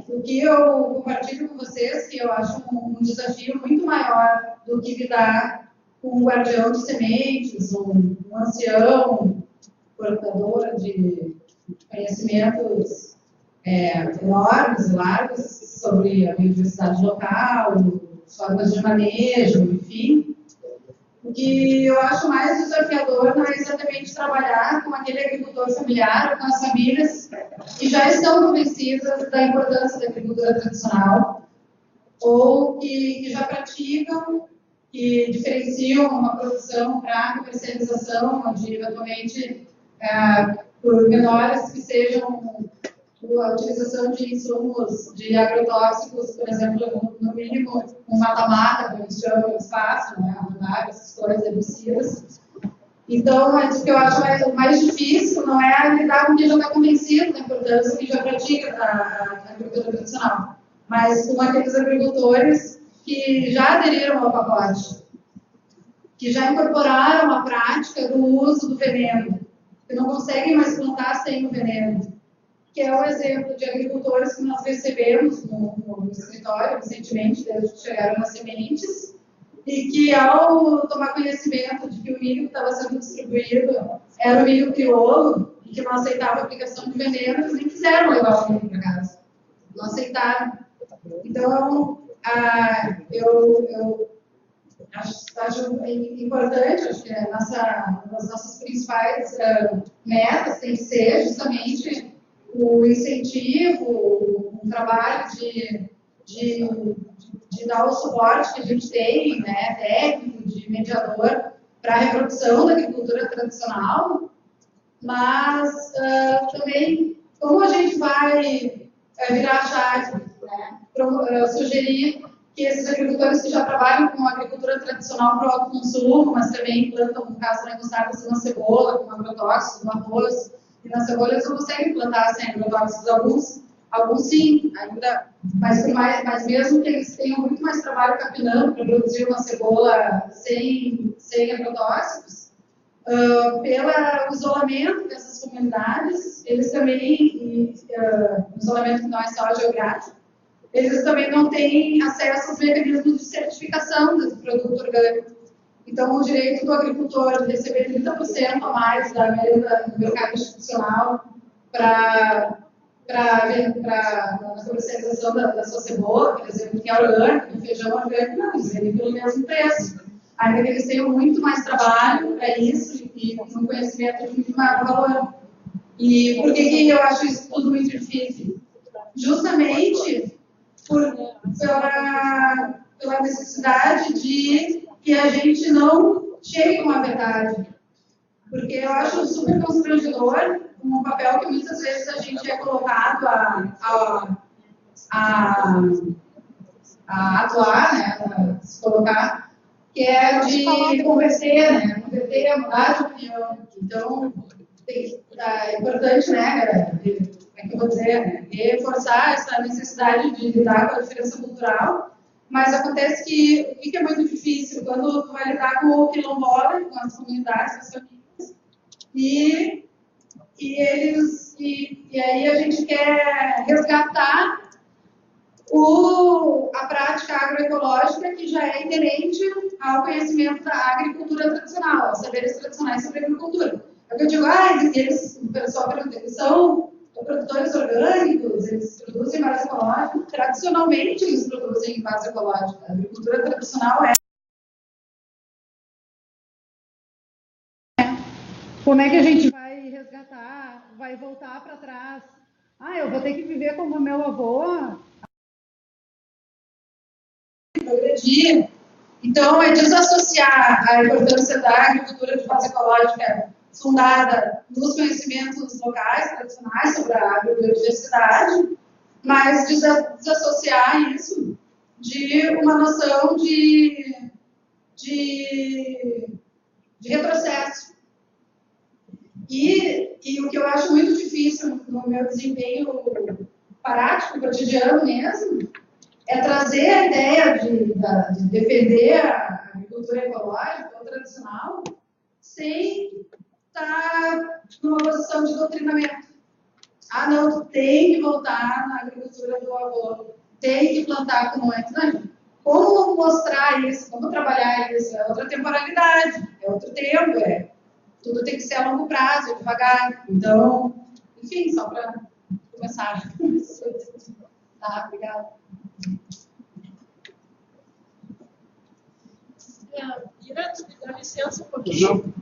O que eu compartilho com vocês, que eu acho um desafio muito maior do que lidar com um guardião de sementes, um ancião, portador de conhecimentos enormes e largos sobre a biodiversidade local, formas de manejo, enfim. O que eu acho mais desafiador não é exatamente trabalhar com aquele agricultor familiar, com as famílias que já estão convencidas da importância da agricultura tradicional, ou que já praticam, que diferenciam uma produção para comercialização, onde eventualmente, por menores que sejam a utilização de insumos de agrotóxicos, por exemplo, no mínimo um mata-mata, como eles chamam no espaço, né, essas coisas herbicidas. Então, o que eu acho mais difícil não é lidar com quem já está convencido da importância, quem já pratica a agricultura tradicional, mas com aqueles agricultores que já aderiram ao pacote, que já incorporaram a prática do uso do veneno, que não conseguem mais plantar sem o veneno, que é o exemplo de agricultores que nós recebemos no escritório recentemente, desde que chegaram nas sementes, e que, ao tomar conhecimento de que o milho que estava sendo distribuído era o milho crioulo, e que não aceitava a aplicação de veneno, eles nem quiseram levar o milho para casa. Não aceitaram. Então, eu acho importante, acho que uma das nossas principais metas tem que ser justamente o incentivo, um trabalho de dar o suporte que a gente tem, né, técnico, de mediador, para a reprodução da agricultura tradicional, mas também como a gente vai virar a chave, né, sugerir que esses agricultores que já trabalham com a agricultura tradicional para o autoconsumo, mas também plantam, no caso, né, uma cebola, com agrotóxicos, um arroz, e nas cebolas não conseguem plantar sem agrotóxicos, alguns sim, ainda, mas mesmo que eles tenham muito mais trabalho capinando para produzir uma cebola sem agrotóxicos, pelo isolamento dessas comunidades, eles também, isolamento que não é só geográfico, eles também não têm acesso aos mecanismos de certificação do produto orgânico. Então, o direito do agricultor de receber 30% a mais da média do mercado institucional para a comercialização da sua cebola, por exemplo, que é orgânico, feijão orgânico, não, eles vendem pelo mesmo preço. Ainda que eles tenham muito mais trabalho para isso e um conhecimento de muito maior valor. E por que eu acho isso tudo muito difícil? Justamente pela necessidade de que a gente não chegue com a verdade. Porque eu acho super constrangedor um papel que muitas vezes a gente é colocado a atuar, né, a se colocar, que é de converter, né, converter, mudar de opinião. Então, é importante, né, como é que eu vou dizer, né, reforçar essa necessidade de lidar com a diferença cultural, Mas acontece que o que é muito difícil quando tu vai lidar com o quilombola, com as comunidades, com as famílias, e aí a gente quer resgatar a prática agroecológica que já é inerente ao conhecimento da agricultura tradicional, aos saberes tradicionais sobre agricultura. É o que eu digo, o pessoal pergunta, eles são produtores orgânicos, eles produzem em base ecológica. Tradicionalmente, eles produzem em base ecológica. A agricultura tradicional é. Como é que a gente vai resgatar, vai voltar para trás? Eu vou ter que viver como meu avô? Progredir. Então, é desassociar a importância da agricultura de base ecológica fundada nos conhecimentos locais, tradicionais, sobre a agrobiodiversidade, mas desassociar isso de uma noção de retrocesso. E o que eu acho muito difícil no meu desempenho prático, cotidiano mesmo, é trazer a ideia de defender a agricultura ecológica ou tradicional sem estar numa posição de doutrinamento. Não, tu tem que voltar na agricultura do avô, tem que plantar como antes. Não, como mostrar isso, como trabalhar isso? É outra temporalidade, é outro tempo, tudo tem que ser a longo prazo, devagar. Então, enfim, só para começar. Tá, obrigada. Ira, dá licença um pouquinho.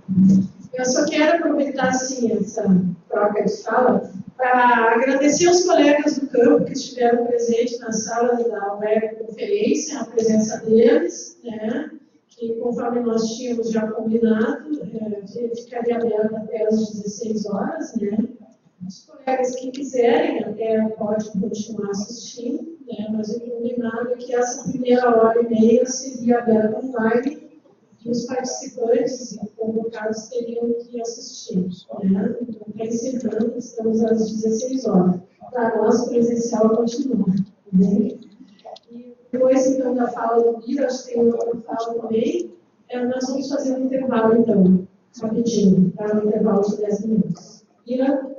Eu só quero aproveitar assim, essa troca de fala para agradecer aos colegas do campo que estiveram presentes na sala da webconferência, a presença deles, né, que conforme nós tínhamos já combinado, ficaria aberta até às 16 horas, né. Os colegas que quiserem até podem continuar assistindo, né, mas o combinado é que essa primeira hora e meia seria aberta online e os participantes e convocados teriam que assistir. Né? Então, está encerrando, estamos às 16 horas. Para nós, o presencial continua. Né? E depois, então, da fala do Ira, acho que tem outra fala também, nós vamos fazer um intervalo, então, rapidinho, para um intervalo de 10 minutos. Ira?